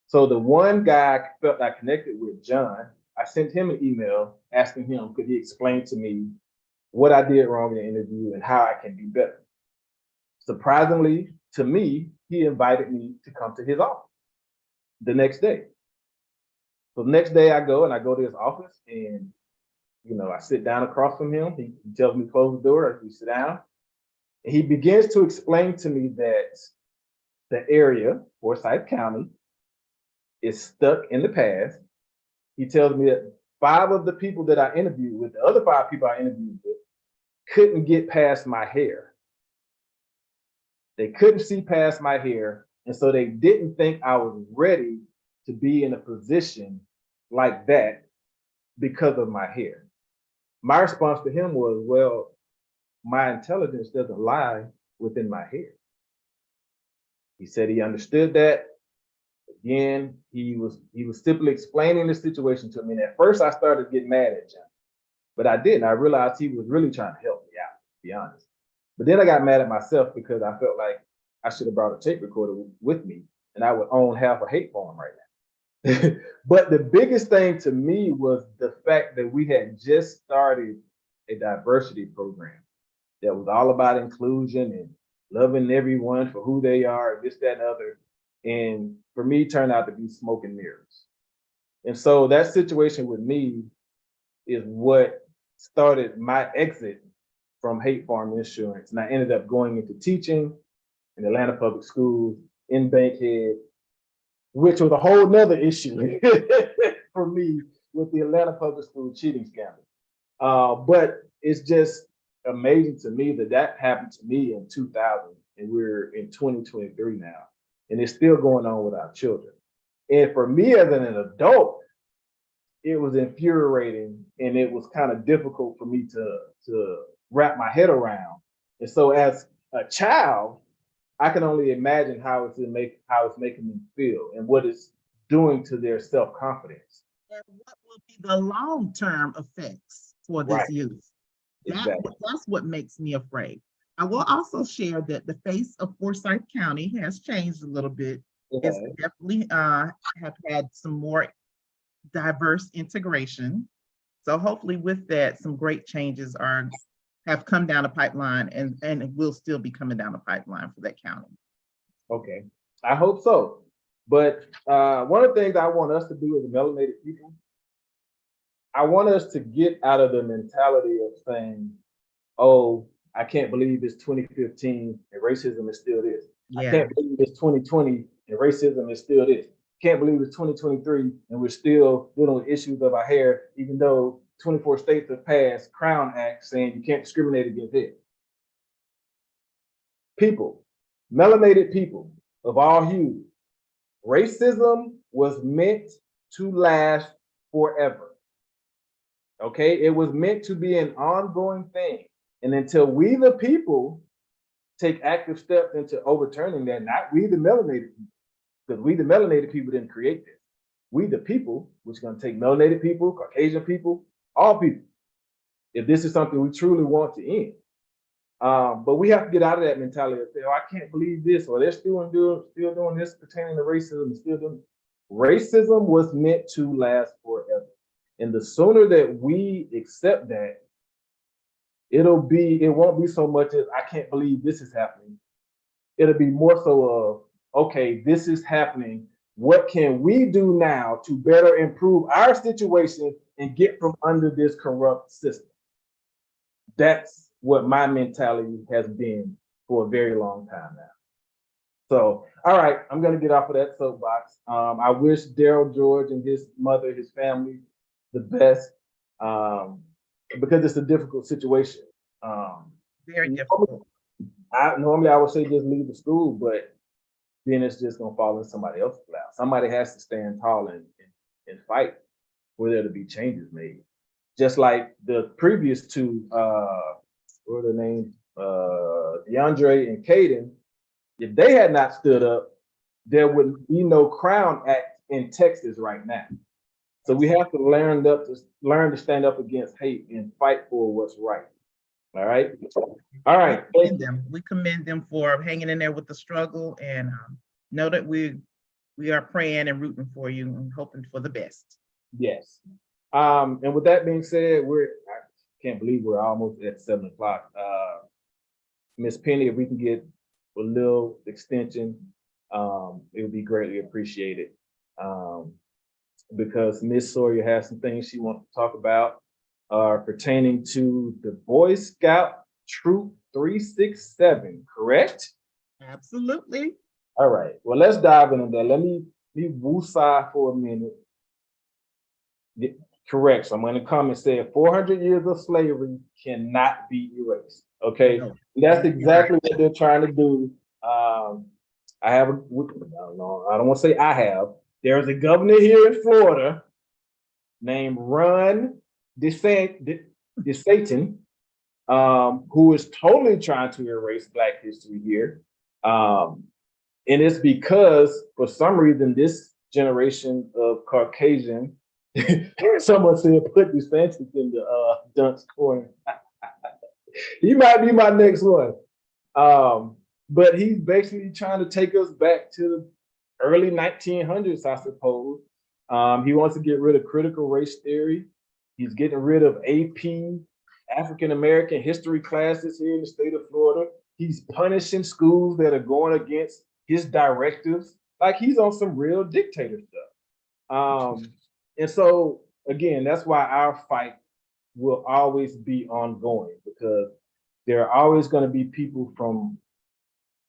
So the one guy I felt I connected with, John, I sent him an email asking him, could he explain to me what I did wrong in the interview and how I can do better. Surprisingly to me, he invited me to come to his office the next day. So the next day I go to his office, and I sit down across from him. He tells me to close the door, we sit down. And he begins to explain to me that the area, Forsyth County, is stuck in the past. He tells me that 5 of the people that I interviewed with, the other 5 people I interviewed with, couldn't get past my hair. They couldn't see past my hair, and so they didn't think I was ready to be in a position like that because of my hair. My response to him was, well, my intelligence doesn't lie within my hair. He said he understood that. Again, he was simply explaining the situation to me. And at first I started getting mad at John, but I didn't. I realized he was really trying to help me out, to be honest. But then I got mad at myself because I felt like I should have brought a tape recorder with me, and I would own half a Hate Farm right now. But the biggest thing to me was the fact that we had just started a diversity program that was all about inclusion and loving everyone for who they are, this, that, and other. And for me, turned out to be smoke and mirrors. And so that situation with me is what started my exit from Hate Farm Insurance. And I ended up going into teaching in Atlanta Public Schools in Bankhead, which was a whole nother issue for me with the Atlanta Public School cheating scandal. But it's just amazing to me that happened to me in 2000, and we're in 2023 now, and it's still going on with our children. And for me as an adult, it was infuriating, and it was kind of difficult for me to wrap my head around. And so as a child, I can only imagine how it's making them feel and what it's doing to their self-confidence. And what will be the long-term effects for this youth? Exactly. That's what makes me afraid. I will also share that the face of Forsyth County has changed a little bit. Okay. It's definitely have had some more diverse integration. So hopefully with that, some great changes have come down the pipeline and will still be coming down the pipeline for that county. Okay, I hope so. But one of the things I want us to do as melanated people, I want us to get out of the mentality of saying, oh, I can't believe it's 2015 and racism is still this. Yeah. I can't believe it's 2020 and racism is still this. Can't believe it's 2023 and we're still dealing with issues of our hair, even though 24 states have passed Crown Act saying you can't discriminate against it. People, melanated people of all hues, racism was meant to last forever. Okay, it was meant to be an ongoing thing. And until we, the people, take active steps into overturning that, not we, the melanated people, because we, the melanated people, didn't create this. We, the people, which is going to take melanated people, Caucasian people, all people, if this is something we truly want to end. But we have to get out of that mentality of saying, oh, I can't believe this, or they're still doing this pertaining to racism, still doing. Racism was meant to last forever. And the sooner that we accept that, it won't be so much as I can't believe this is happening. It'll be more so of, okay, this is happening. What can we do now to better improve our situation and get from under this corrupt system? That's what my mentality has been for a very long time now. So, all right, I'm gonna get off of that soapbox. I wish Daryl George and his mother, his family, the best, because it's a difficult situation. Very difficult. Normally I would say just leave the school, but then it's just gonna fall in somebody else's lap. Somebody has to stand tall and fight for there to be changes made. Just like the previous two, what are their names? DeAndre and Caden, if they had not stood up, there would be no Crown Act in Texas right now. So we have to learn to stand up against hate and fight for what's right. All right. All right. We commend them for hanging in there with the struggle, and know that we are praying and rooting for you and hoping for the best. Yes. And with that being said, I can't believe we're almost at 7 o'clock. Miss Penny, if we can get a little extension, it would be greatly appreciated. Because Miss Sawyer has some things she wants to talk about pertaining to the Boy Scout Troop 367, correct? Absolutely. All right. Well, let's dive into that. Let me woosah for a minute. Correct. So I'm going to come and say 400 years of slavery cannot be erased. Okay. No. That's exactly what they're trying to do. I don't want to say I have. There's a governor here in Florida named Ron DeSantis, who is totally trying to erase Black history here. And it's because, for some reason, this generation of Caucasian, someone said, put DeSantis in the dunce corner. He might be my next one. But he's basically trying to take us back to the early 1900s, I suppose. He wants to get rid of critical race theory. He's getting rid of AP, African American history classes here in the state of Florida. He's punishing schools that are going against his directives. Like he's on some real dictator stuff. And so, again, that's why our fight will always be ongoing, because there are always going to be people from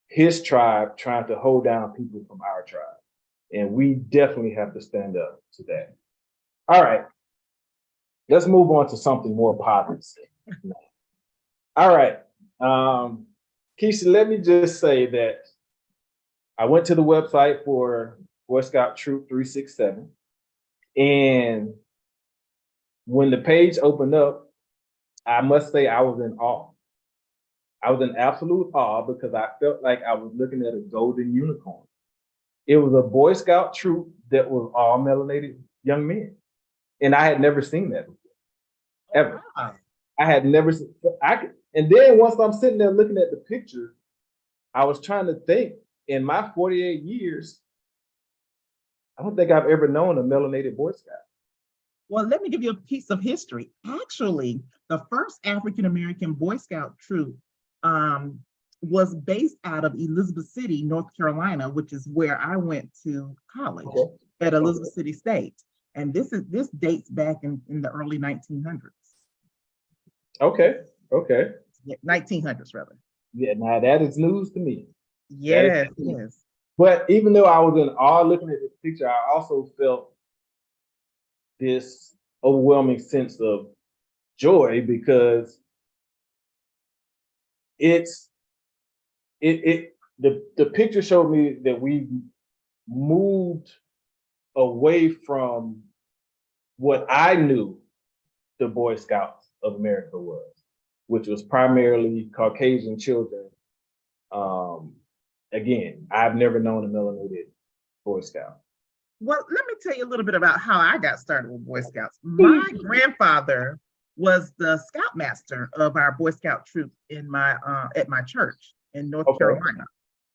his tribe trying to hold down people from our tribe. And we definitely have to stand up to that. All right, let's move on to something more positive. All right, Keisha, let me just say that I went to the website for Boy Scout Troop 367. And when the page opened up, I must say I was in awe. I was in absolute awe because I felt like I was looking at a golden unicorn. It was a Boy Scout troop that was all melanated young men. And I had never seen that before, ever. Wow. I had never seen, and then once I'm sitting there looking at the picture, I was trying to think, in my 48 years, I don't think I've ever known a melanated Boy Scout. Well, let me give you a piece of history. Actually, the first African-American Boy Scout troop was based out of Elizabeth City, North Carolina, which is where I went to college at Elizabeth City State. And this dates back in the early 1900s. Okay. 1900s, rather. Yeah, now that is news to me. Yes. But even though I was in awe looking at this picture, I also felt this overwhelming sense of joy, because the picture showed me that we moved away from what I knew the Boy Scouts of America was, which was primarily Caucasian children. Again, I've never known a melanated Boy Scout. Well, let me tell you a little bit about how I got started with Boy Scouts. My grandfather was the scoutmaster of our Boy Scout troop in my at my church in North Carolina.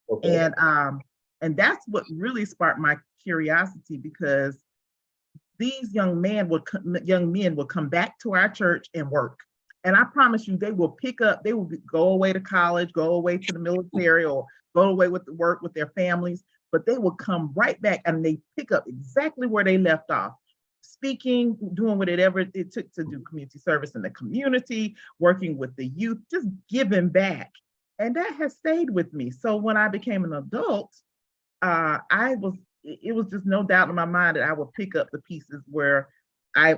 Okay. And that's what really sparked my curiosity, because these young men would come back to our church and work. And I promise you, they will pick up, they will go away to college, go away to the military, or go away with the work with their families, but they will come right back and they pick up exactly where they left off. Speaking, doing whatever it took to do community service in the community, working with the youth, just giving back. And that has stayed with me. So when I became an adult, it was just no doubt in my mind that I would pick up the pieces where I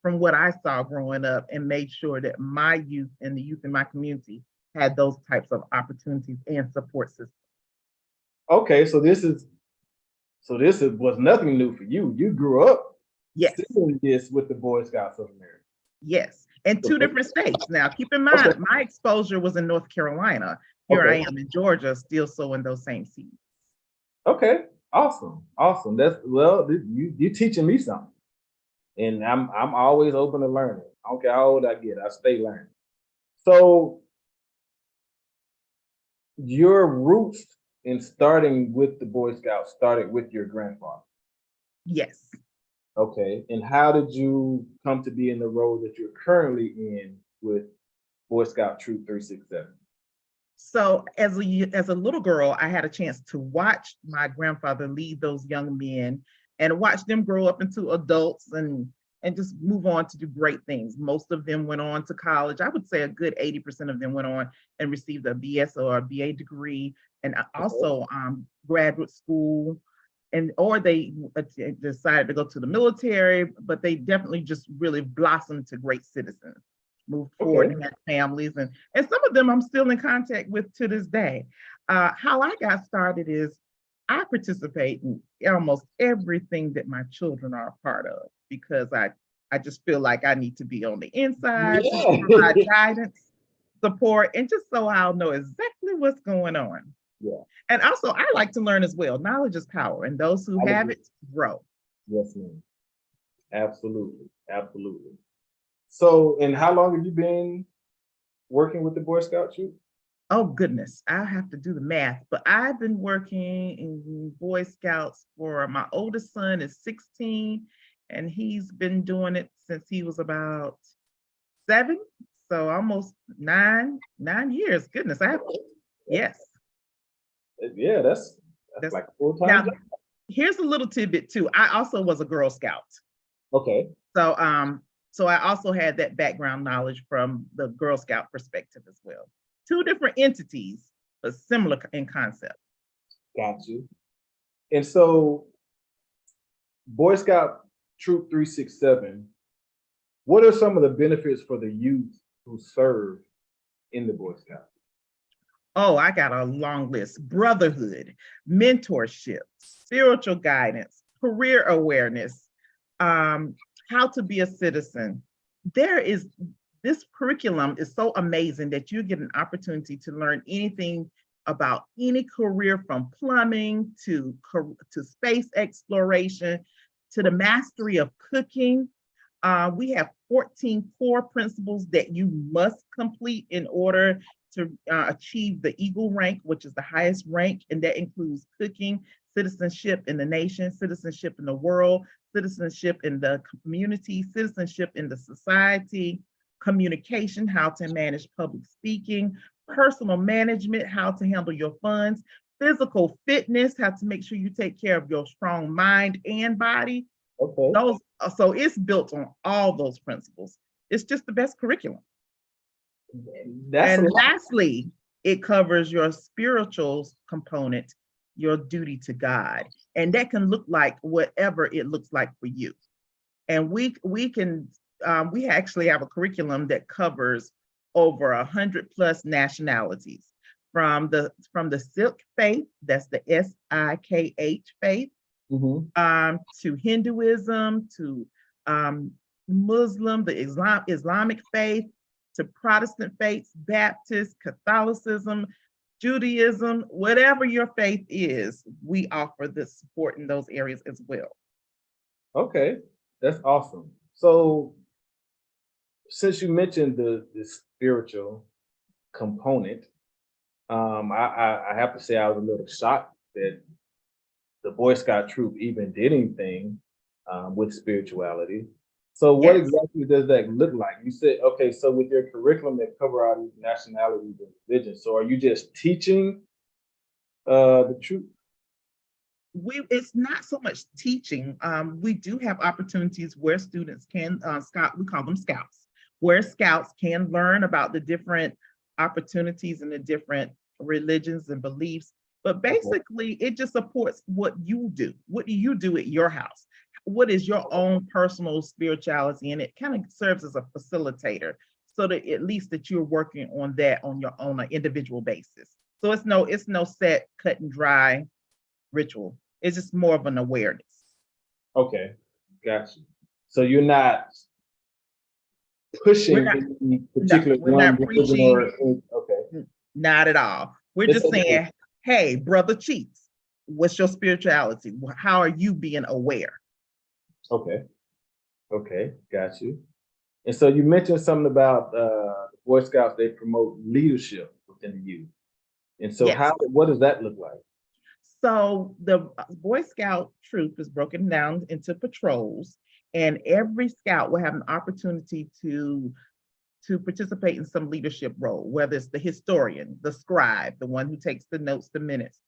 from what I saw growing up, and made sure that my youth and the youth in my community had those types of opportunities and support systems. Okay, so this was nothing new for you. You grew up doing this with the Boy Scouts of America. Yes, in two different states. Now, keep in mind, my exposure was in North Carolina. Here I am in Georgia, still sowing those same seeds. Okay, awesome. You teaching me something. And I'm always open to learning. I don't care how old I get, I stay learning. So your roots in starting with the Boy Scouts started with your grandfather. Yes. Okay. And how did you come to be in the role that you're currently in with Boy Scout Troop 367? So as a little girl, I had a chance to watch my grandfather lead those young men and watch them grow up into adults and just move on to do great things. Most of them went on to college. I would say a good 80% of them went on and received a BS or a BA degree, and also graduate school, or they decided to go to the military, but they definitely just really blossomed to great citizens, moved forward and had families. And some of them I'm still in contact with to this day. How I got started is I participate in almost everything that my children are a part of, because I just feel like I need to be on the inside to provide guidance, support, and just so I'll know exactly what's going on. Yeah. And also, I like to learn as well. Knowledge is power, and those who have it grow. Yes, ma'am. Absolutely. Absolutely. So, and how long have you been working with the Boy Scout troop? Oh, goodness. I have to do the math, but I've been working in Boy Scouts for, my oldest son is 16, and he's been doing it since he was about 7. So almost 9 years. Goodness. Yes. Yeah, that's like full time. Now, here's a little tidbit too. I also was a Girl Scout. Okay. So I also had that background knowledge from the Girl Scout perspective as well. 2 different entities, but similar in concept. Got you. And so Boy Scout Troop 367, what are some of the benefits for the youth who serve in the Boy Scouts? Oh, I got a long list. Brotherhood, mentorship, spiritual guidance, career awareness, how to be a citizen. This curriculum is so amazing that you get an opportunity to learn anything about any career, from plumbing to space exploration, to the mastery of cooking. We have 14 core principles that you must complete in order to achieve the Eagle rank, which is the highest rank, and that includes cooking, citizenship in the nation, citizenship in the world, citizenship in the community, citizenship in the society, communication, how to manage public speaking, personal management, how to handle your funds, physical fitness, how to make sure you take care of your strong mind and body. Okay. So it's built on all those principles. It's just the best curriculum. And lastly, it covers your spiritual component, your duty to God. And that can look like whatever it looks like for you. And we actually have a curriculum that covers over 100+ nationalities, from the Sikh faith, that's the SIKH faith, to Hinduism, to Muslim, the Islamic faith, to Protestant faiths, Baptist, Catholicism, Judaism, whatever your faith is, we offer this support in those areas as well. Okay, that's awesome. So since you mentioned the spiritual component, I have to say I was a little shocked that the Boy Scout troop even did anything with spirituality. So what Yes. exactly does that look like? You said, okay, so with your curriculum that cover all these nationalities and religions, so are you just teaching the troop? It's not so much teaching. We do have opportunities where students can scout, we call them scouts, where scouts can learn about the different opportunities and the different religions and beliefs. But basically, it just supports what you do. What do you do at your house? What is your own personal spirituality? And it kind of serves as a facilitator, so that at least that you're working on that on your own individual basis. So it's no set, cut and dry ritual. It's just more of an awareness. Okay, gotcha. So you're not pushing any particular we're not religion preaching. okay. Not at all. We're just saying, hey, Brother Cheeks, what's your spirituality? How are you being aware? Okay, got you. And so you mentioned something about Boy Scouts, they promote leadership within the youth. And so Yes. what does that look like? So the Boy Scout troop is broken down into patrols, and every scout will have an opportunity to participate in some leadership role, whether it's the historian, the scribe, the one who takes the notes, the minutes.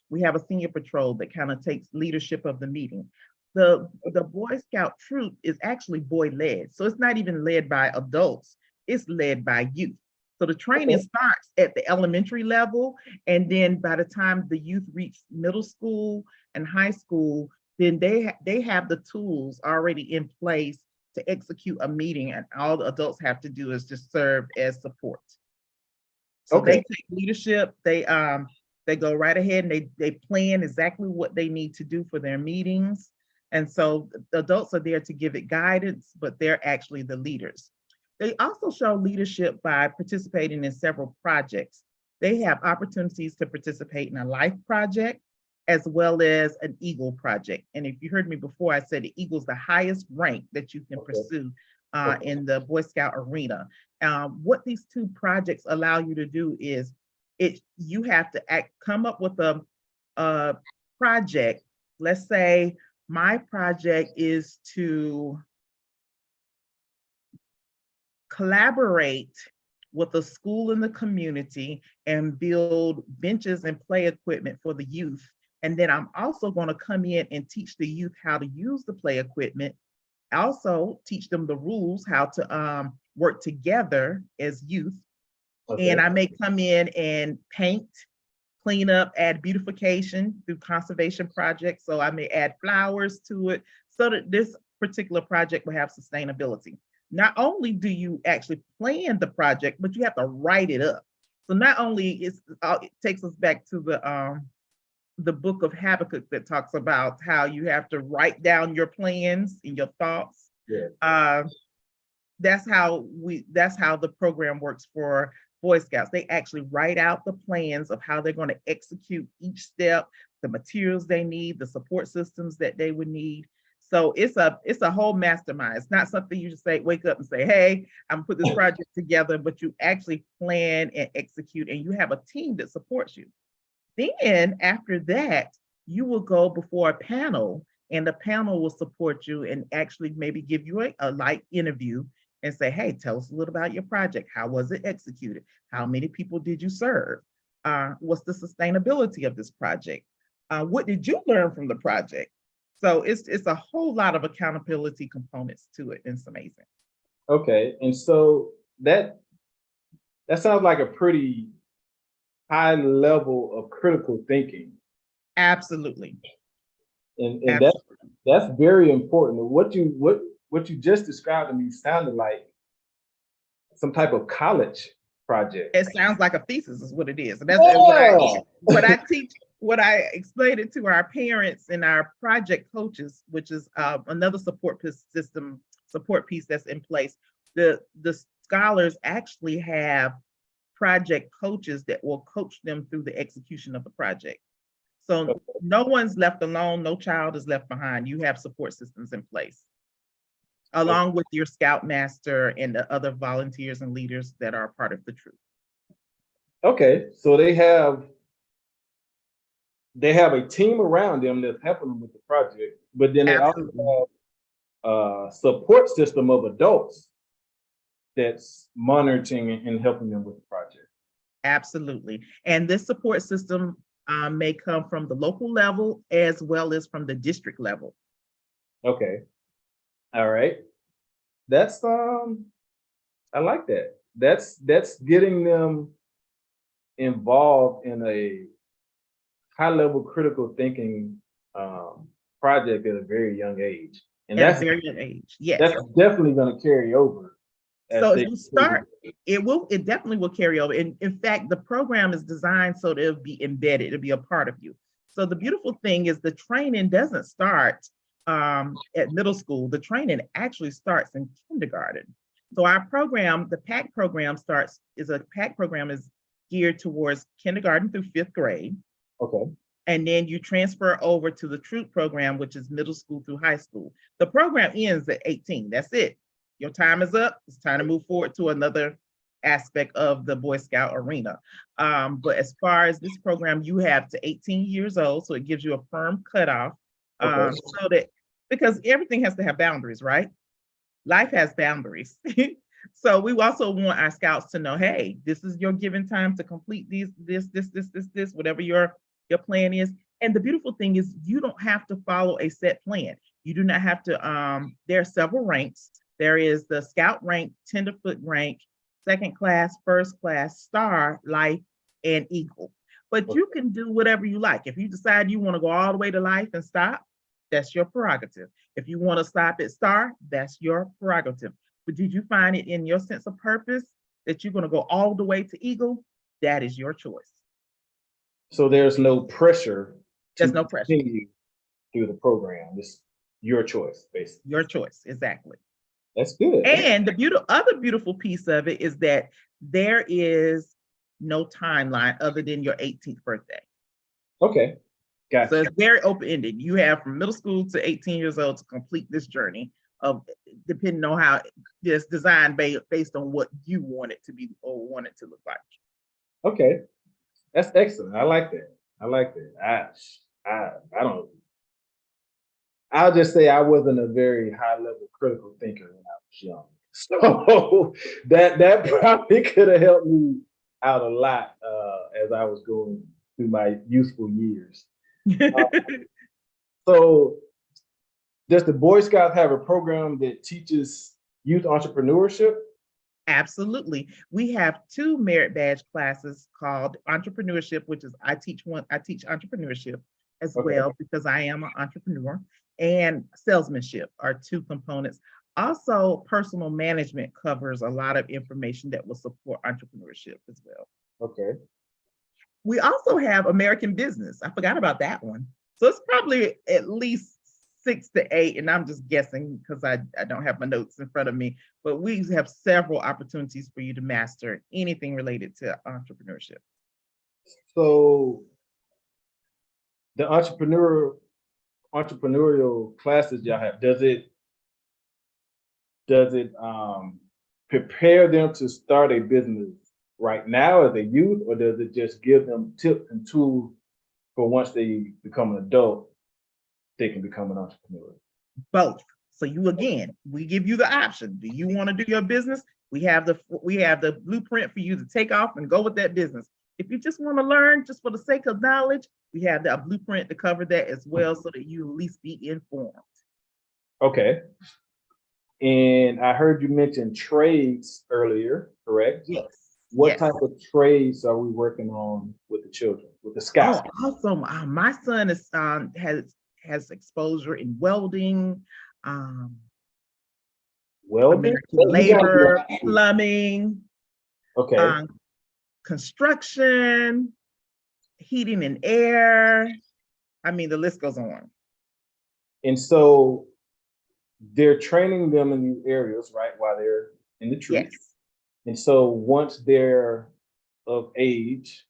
We have a senior patrol that kind of takes leadership of the meeting. The Boy Scout troop is actually boy-led, so it's not even led by adults, it's led by youth. So the training starts at the elementary level, and then by the time the youth reach middle school and high school, then they have the tools already in place to execute a meeting, and all the adults have to do is just serve as support. So they take leadership, they go right ahead and they plan exactly what they need to do for their meetings. And so the adults are there to give it guidance, but they're actually the leaders. They also show leadership by participating in several projects. They have opportunities to participate in a life project as well as an Eagle project. And if you heard me before, I said the Eagle is the highest rank that you can pursue in the Boy Scout arena. What these two projects allow you to do is you have to come up with a project. Let's say my project is to collaborate with a school in the community and build benches and play equipment for the youth. And then I'm also going to come in and teach the youth how to use the play equipment. Also teach them the rules, how to work together as youth. And I may come in and paint, clean up, add beautification through conservation projects. So I may add flowers to it so that this particular project will have sustainability. Not only do you actually plan the project, but you have to write it up. So not only it takes us back to the book of Habakkuk that talks about how you have to write down your plans and your thoughts. Yeah. That's how the program works for Boy Scouts. They actually write out the plans of how they're going to execute each step, the materials they need, the support systems that they would need. So it's a whole mastermind. It's not something you just say, wake up and say, hey, I'm gonna put this project together, but you actually plan and execute, and you have a team that supports you. Then after that, you will go before a panel, and the panel will support you and actually maybe give you a light interview and say, hey, tell us a little about your project. How was it executed? How many people did you serve? What's the sustainability of this project? What did you learn from the project? So it's a whole lot of accountability components to it. It's amazing. Okay, and so that sounds like a pretty high level of critical thinking. Absolutely. And that's very important. What you just described to me sounded like some type of college project. It sounds like a thesis is what it is. And that's Yeah. what I teach. what I explained it to our parents and our project coaches, which is another support piece that's in place. The scholars actually have project coaches that will coach them through the execution of the project. So no one's left alone, no child is left behind. You have support systems in place, along with your scoutmaster and the other volunteers and leaders that are part of the troop. Okay, so they have a team around them that's helping them with the project, but then they also have a support system of adults that's monitoring and helping them with the project. Absolutely. And this support system may come from the local level as well as from the district level. Okay. All right. That's I like that. That's getting them involved in a high level critical thinking project at a very young age. And At that's a very young age. Yes. That's definitely going to carry over. So if you start, it definitely will carry over. And in fact, the program is designed so that it'll be embedded, it'll be a part of you. So the beautiful thing is the training doesn't start at middle school. The training actually starts in kindergarten. So our program, the PAC program is geared towards kindergarten through 5th grade. Okay. And then you transfer over to the troop program, which is middle school through high school. The program ends at 18. That's it. Your time is up. It's time to move forward to another aspect of the Boy Scout arena. But as far as this program, you have to 18 years old, so it gives you a firm cutoff. Okay. So that, because everything has to have boundaries, right? Life has boundaries. So we also want our scouts to know, hey, this is your given time to complete this, whatever your plan is. And the beautiful thing is you don't have to follow a set plan. You do not have to, there are several ranks. There is the scout rank, tenderfoot rank, second class, first class, star, life, and eagle. But you can do whatever you like. If you decide you want to go all the way to life and stop, that's your prerogative. If you want to stop at star, that's your prerogative. But did you find it in your sense of purpose that you're going to go all the way to eagle? That is your choice. So there's no pressure. There's no pressure through the program. It's your choice, basically. Your choice, exactly. That's good. And the other beautiful piece of it is that there is no timeline other than your 18th birthday. Okay, gotcha. So it's very open-ended. You have from middle school to 18 years old to complete this journey of, depending on how it's designed based on what you want it to be or want it to look like. Okay, that's excellent. I like that. I don't. I'll just say I wasn't a very high level critical thinker when I was young. So that probably could have helped me out a lot as I was going through my youthful years. So does the Boy Scouts have a program that teaches youth entrepreneurship? Absolutely. We have 2 merit badge classes called entrepreneurship, which is I teach entrepreneurship as well, because I am an entrepreneur, and salesmanship are 2 components. Also, personal management covers a lot of information that will support entrepreneurship as well. Okay. We also have American business. I forgot about that one. So it's probably at least 6 to 8, and I'm just guessing because I don't have my notes in front of me, but we have several opportunities for you to master anything related to entrepreneurship. So the entrepreneurial classes y'all have, does it prepare them to start a business right now as a youth, or does it just give them tips and tools for once they become an adult, they can become an entrepreneur? Both. So we give you the option. Do you want to do your business? We have the blueprint for you to take off and go with that business. If you just want to learn just for the sake of knowledge, we have that blueprint to cover that as well, so that you at least be informed. Okay. And I heard you mention trades earlier, correct? Yes. What type of trades are we working on with the children, with the scouts? Oh, awesome. My son is has exposure in welding, labor, plumbing, okay, construction. heating and air. I mean, the list goes on. And so they're training them in these areas, right, while they're in the troops. Yes. And so once they're of age,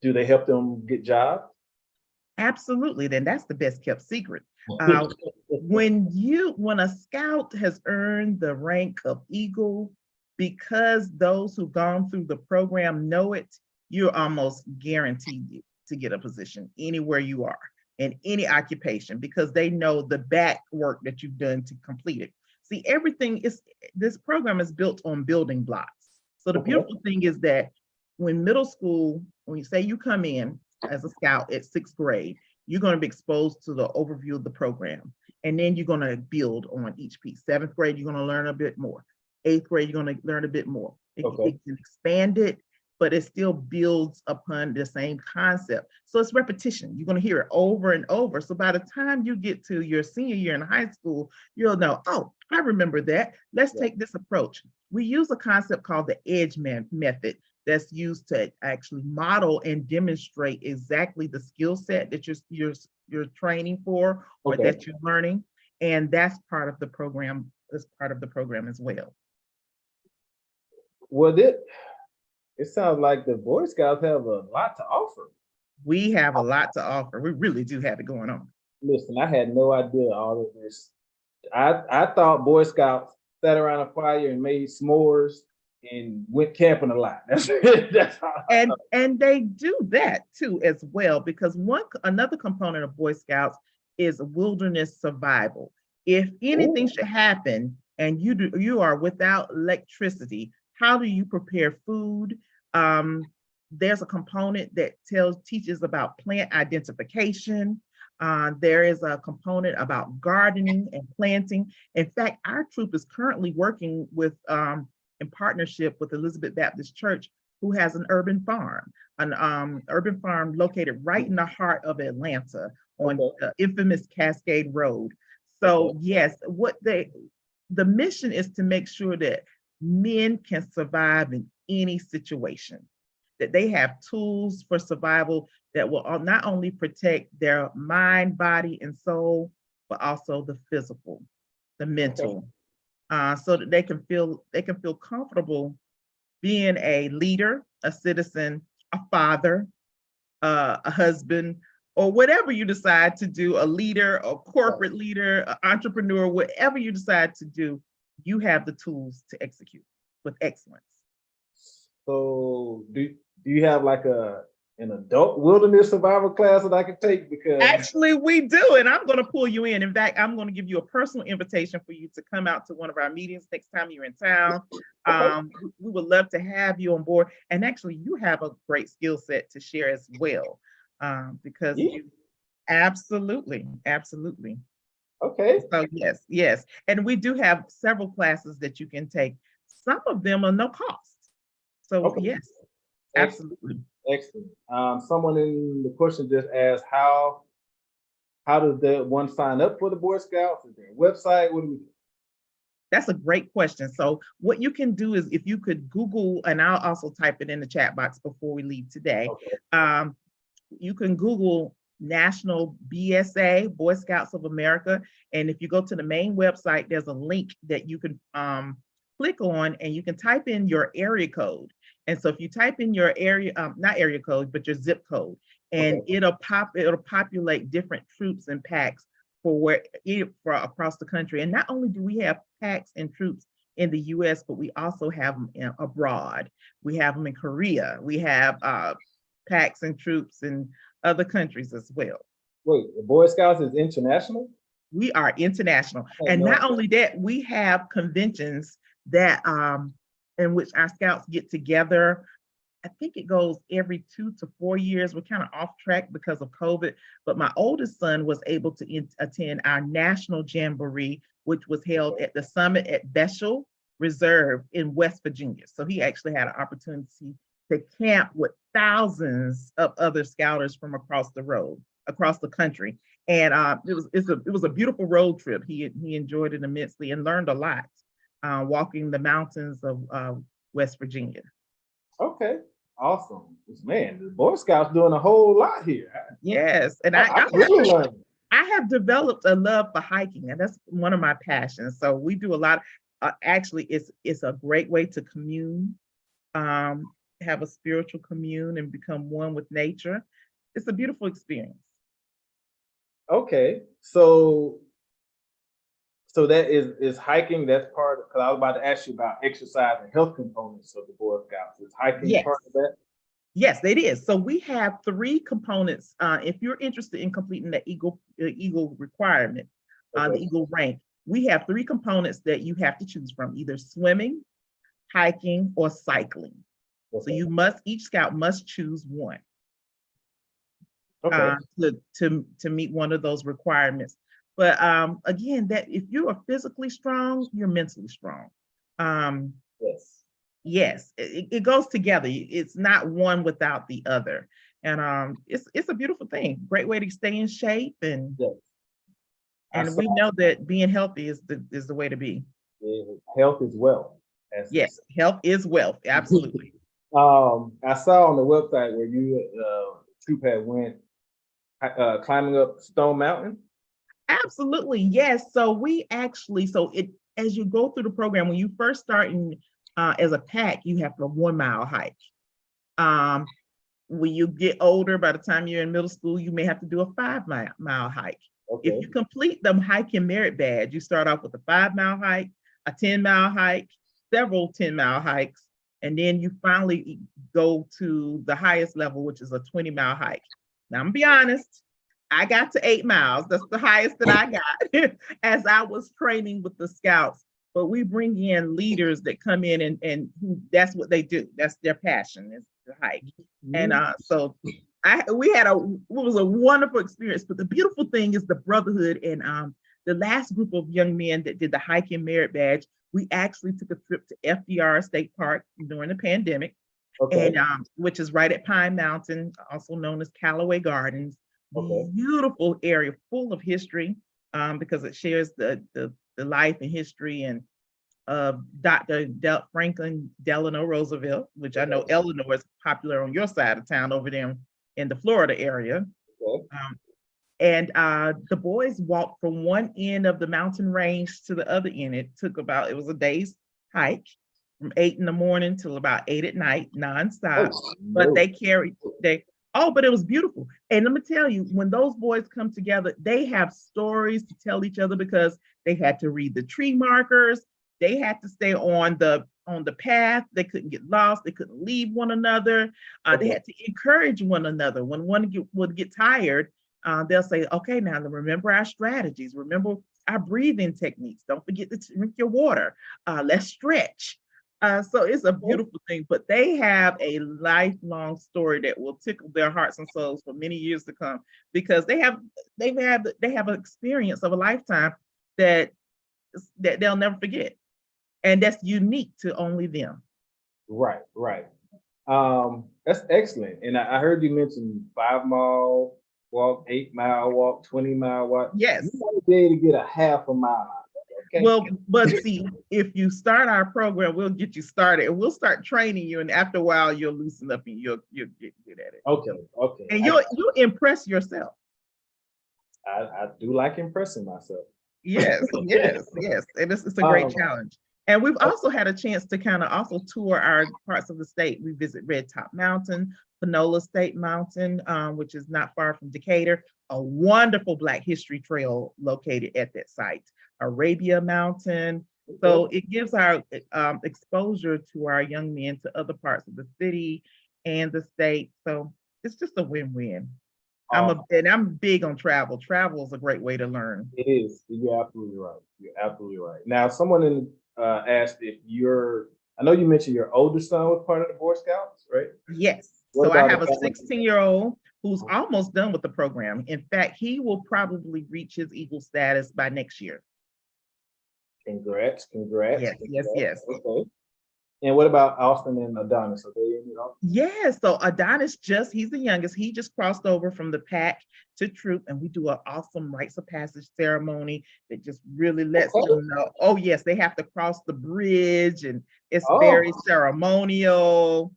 do they help them get jobs? Absolutely. Then that's the best kept secret. When a scout has earned the rank of Eagle, because those who've gone through the program know it, you're almost guaranteed to get a position anywhere you are in any occupation, because they know the back work that you've done to complete it. See, this program is built on building blocks. So the beautiful thing is that when middle school, when you say you come in as a scout at 6th grade, you're going to be exposed to the overview of the program. And then you're going to build on each piece. 7th grade, you're going to learn a bit more. 8th grade, you're going to learn a bit more. It can expand it, but it still builds upon the same concept. So it's repetition. You're going to hear it over and over. So by the time you get to your senior year in high school, you'll know, oh, I remember that. Let's take this approach. We use a concept called the EDGE method that's used to actually model and demonstrate exactly the skill set that you're training for or that you're learning. And that's part of the program. That's part of the program as well. Well, it sounds like the Boy Scouts have a lot to offer. We have a lot to offer. We really do have it going on. Listen, I had no idea all of this. I thought Boy Scouts sat around a fire and made s'mores and went camping a lot. That's how. And they do that too as well, because another component of Boy Scouts is wilderness survival. If anything should happen and you are without electricity, how do you prepare food? There's a component that teaches about plant identification. There is a component about gardening and planting. In fact, our troop is currently working with in partnership with Elizabeth Baptist Church, who has an urban farm located right in the heart of Atlanta on the infamous Cascade Road. So yes, the mission is to make sure that men can survive in any situation, that they have tools for survival that will not only protect their mind, body, and soul, but also the physical, the mental, so that they can feel comfortable being a leader, a citizen, a father, a husband, or whatever you decide to do, a leader, a corporate leader, an entrepreneur, whatever you decide to do, you have the tools to execute with excellence. So do you have like an adult wilderness survival class that I can take? Because actually we do, and I'm going to pull you in. In fact, I'm going to give you a personal invitation for you to come out to one of our meetings next time you're in town. We would love to have you on board, and actually you have a great skill set to share as well, because you absolutely. Okay. So yes, and we do have several classes that you can take. Some of them are no cost. So yes, absolutely. Excellent. Someone in the question just asked, how does one sign up for the Boy Scouts? Is there a website? What do we do? That's a great question. So what you can do is, if you could Google, and I'll also type it in the chat box before we leave today. You can Google National BSA, Boy Scouts of America. And if you go to the main website, there's a link that you can click on, and you can type in your area code. And so if you type in your area, not area code, but your zip code, and it'll populate different troops and packs for across the country. And not only do we have packs and troops in the US, but we also have them abroad. We have them in Korea. We have packs and troops in other countries as well. Wait, the Boy Scouts is international? We are international. And not only that, we have conventions that in which our scouts get together. I think it goes every 2 to 4 years. We're kind of off track because of COVID, but my oldest son was able to attend our national jamboree, which was held at the summit at Beshel Reserve in West Virginia. So he actually had an opportunity to camp with thousands of other scouters from across the country. And it was a beautiful road trip. He enjoyed it immensely and learned a lot walking the mountains of West Virginia. Okay. Awesome. Man, the Boy Scouts doing a whole lot here. Yes, and I really learned. I have developed a love for hiking, and that's one of my passions. So we do a lot. Actually, it's a great way to commune, have a spiritual commune, and become one with nature. It's a beautiful experience. Okay, so that is hiking. That's part because I was about to ask you about exercise and health components of the Boy Scouts. Is hiking Yes. part of that? Yes, it is. So we have 3 components. If you're interested in completing the Eagle requirement, the Eagle rank, we have 3 components that you have to choose from: either swimming, hiking, or cycling. So each scout must choose one to meet one of those requirements. But again, that if you are physically strong, you're mentally strong. Yes, it goes together. It's not one without the other. And it's a beautiful thing. Great way to stay in shape, and we know that being healthy is the way to be. Health is wealth. Yes, health is wealth. Absolutely. I saw on the website where you troop had went climbing up Stone Mountain. Absolutely, yes. So we actually, as you go through the program, when you first start as a pack, you have a 1 mile hike. When you get older, by the time you're in middle school, you may have to do a 5 mile hike. Okay. If you complete the hiking merit badge, you start off with a 5 mile hike, a 10 mile hike, several 10 mile hikes, and then you finally go to the highest level, which is a 20 mile hike. Now, I'm gonna be honest, I got to 8 miles. That's the highest that I got as I was training with the scouts. But we bring in leaders that come in and that's what they do. That's their passion, is to hike. And so it was a wonderful experience. But the beautiful thing is the brotherhood. And the last group of young men that did the hiking merit badge, we actually took a trip to FDR State Park during the pandemic, and which is right at Pine Mountain, also known as Callaway Gardens. Beautiful area, full of history, because it shares the life and history and Dr. Franklin Delano Roosevelt, which I know Eleanor is popular on your side of town over there in the Florida area. And the boys walked from one end of the mountain range to the other end. It was a day's hike from 8 in the morning till about 8 at night, nonstop. But but it was beautiful. And let me tell you, when those boys come together, they have stories to tell each other because they had to read the tree markers. They had to stay on the path. They couldn't get lost. They couldn't leave one another. They had to encourage one another. When one would get tired, they'll say, okay, now remember our strategies. Remember our breathing techniques. Don't forget to drink your water. Let's stretch. So it's a beautiful thing, but they have a lifelong story that will tickle their hearts and souls for many years to come, because they have an experience of a lifetime that they'll never forget. And that's unique to only them. Right. That's excellent. And I heard you mention 5 mile walk, 8 mile walk, 20 mile walk. Yes. You want to be able to get a half a mile. Okay. Well, but see, if you start our program, we'll get you started and we'll start training you. And after a while, you'll loosen up and you'll get good at it. Okay. And you'll impress yourself. I do like impressing myself. Yes. And it's a great challenge. And we've also had a chance to kind of also tour our parts of the state. We visit Red Top Mountain, Panola State Mountain, which is not far from Decatur, a wonderful Black History Trail located at that site, Arabia Mountain. So it gives our exposure to our young men to other parts of the city and the state. So it's just a win-win. I'm big on travel. Travel is a great way to learn. It is. You're absolutely right. Now, someone asked if I know you mentioned your older son was part of the Boy Scouts, right? Yes. So I have a 16-year-old who's almost done with the program. In fact, he will probably reach his Eagle status by next year. Congrats. Yes. Okay. And what about Alston and Adonis? Are they in it all? Yes. So Adonis he's the youngest. He just crossed over from the pack to troop, and we do an awesome rites of passage ceremony that just really lets them know. Oh yes, they have to cross the bridge, and it's very ceremonial.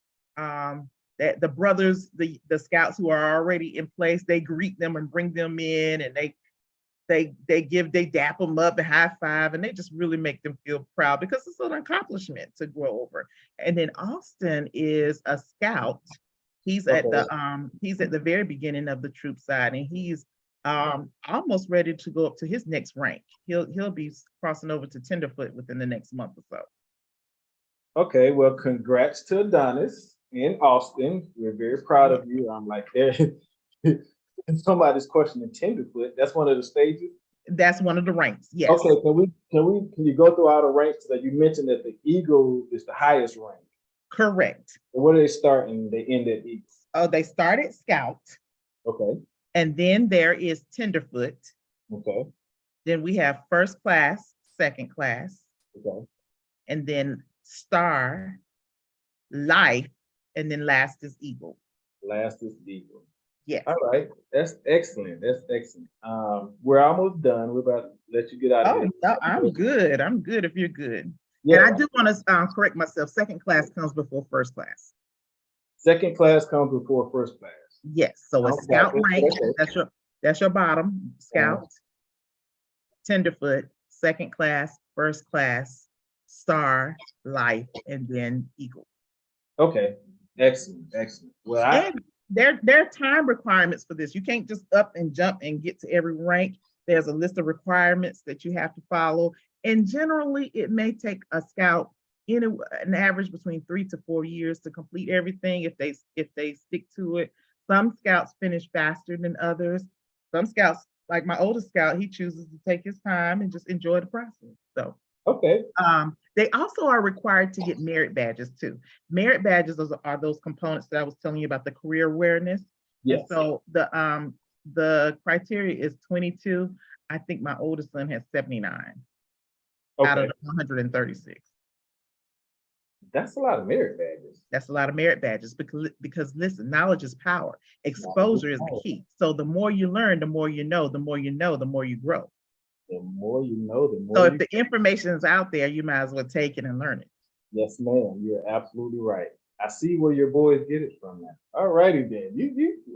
that the brothers, the scouts who are already in place, they greet them and bring them in, and they dap them up and high five, and they just really make them feel proud because it's an accomplishment to grow over. And then Alston is a scout. He's at the very beginning of the troop side, and he's almost ready to go up to his next rank. He'll be crossing over to tenderfoot within the next month or so. Okay, well, congrats to Adonis and Alston. We're very proud of you. I'm like, somebody's questioning tenderfoot. That's one of the stages. That's one of the ranks. Yes. Okay, can you go through all the ranks that you mentioned that the Eagle is the highest rank? Correct. Where do they start and they end at Eagle? Oh, they start at scout. Okay. And then there is tenderfoot. Okay. Then we have first class, second class. Okay. And then star, life, and then last is eagle. Last is Eagle. Yeah. All right. That's excellent. That's excellent. We're almost done. We're about to let you get out of Oh, here. no, I'm good. I'm good if you're good. Yeah. And I do want to correct myself. Second class comes before first class. Second class comes before first class. Yes. So it's Okay. scout rank. Okay. That's your bottom. Scout, tenderfoot, second class, first class, star, life, and then eagle. Okay. Excellent. Excellent. Well, And there are time requirements for this. You can't just up and jump and get to every rank. There's a list of requirements that you have to follow. And generally, it may take a scout an average between 3 to 4 years to complete everything if they stick to it. Some scouts finish faster than others. Some scouts, like my oldest scout, he chooses to take his time and just enjoy the process. So okay. they also are required to get merit badges too. Merit badges are those components that I was telling you about, the career awareness. Yes. And so the criteria is 22. I think my oldest son has 79 out of the 136. That's a lot of merit badges. That's a lot of merit badges because listen, knowledge is power. Exposure is the key. So the more you learn, the more you know, the more you know, the more you grow. The more you know, the more. So if the information is out there, you might as well take it and learn it. Yes, ma'am. You're absolutely right. I see where your boys get it from now. All righty then.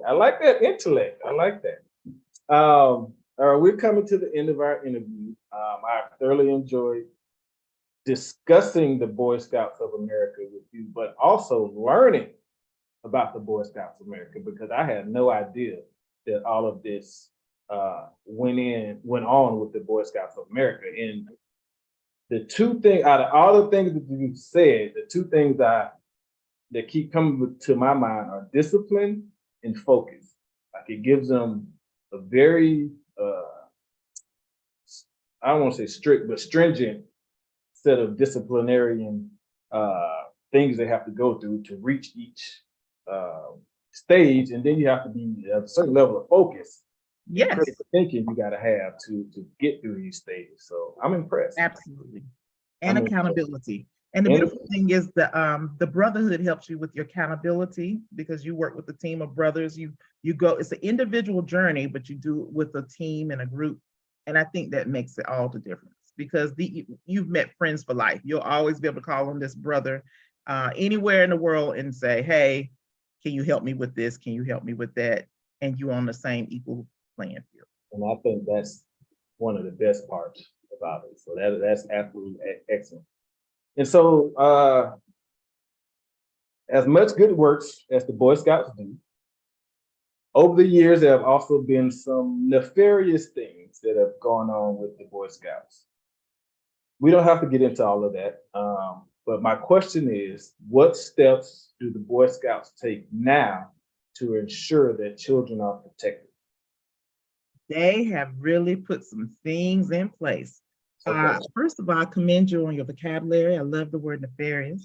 I like that intellect. I like that. All right, we're coming to the end of our interview. I thoroughly enjoyed discussing the Boy Scouts of America with you, but also learning about the Boy Scouts of America, because I had no idea that all of this went on with the Boy Scouts of America. And the two things, out of all the things that you said, the two things that keep coming to my mind are discipline and focus. Like, it gives them a very, I don't want to say strict, but stringent set of disciplinarian things they have to go through to reach each stage. And then you have to be at a certain level of focus. Yes. Critical thinking you got to have to get through these stages. So I'm impressed. Absolutely. And accountability. And the beautiful thing is the brotherhood helps you with your accountability because you work with a team of brothers. You go, it's an individual journey, but you do it with a team and a group. And I think that makes it all the difference because you've met friends for life. You'll always be able to call on this brother anywhere in the world and say, hey, can you help me with this? Can you help me with that? And you're on the same equal playing field. And I think that's one of the best parts about it. So that's absolutely excellent. And so as much good works as the Boy Scouts do, over the years, there have also been some nefarious things that have gone on with the Boy Scouts. We don't have to get into all of that. But my question is, what steps do the Boy Scouts take now to ensure that children are protected? They have really put some things in place. Okay. First of all, I commend you on your vocabulary. I love the word nefarious.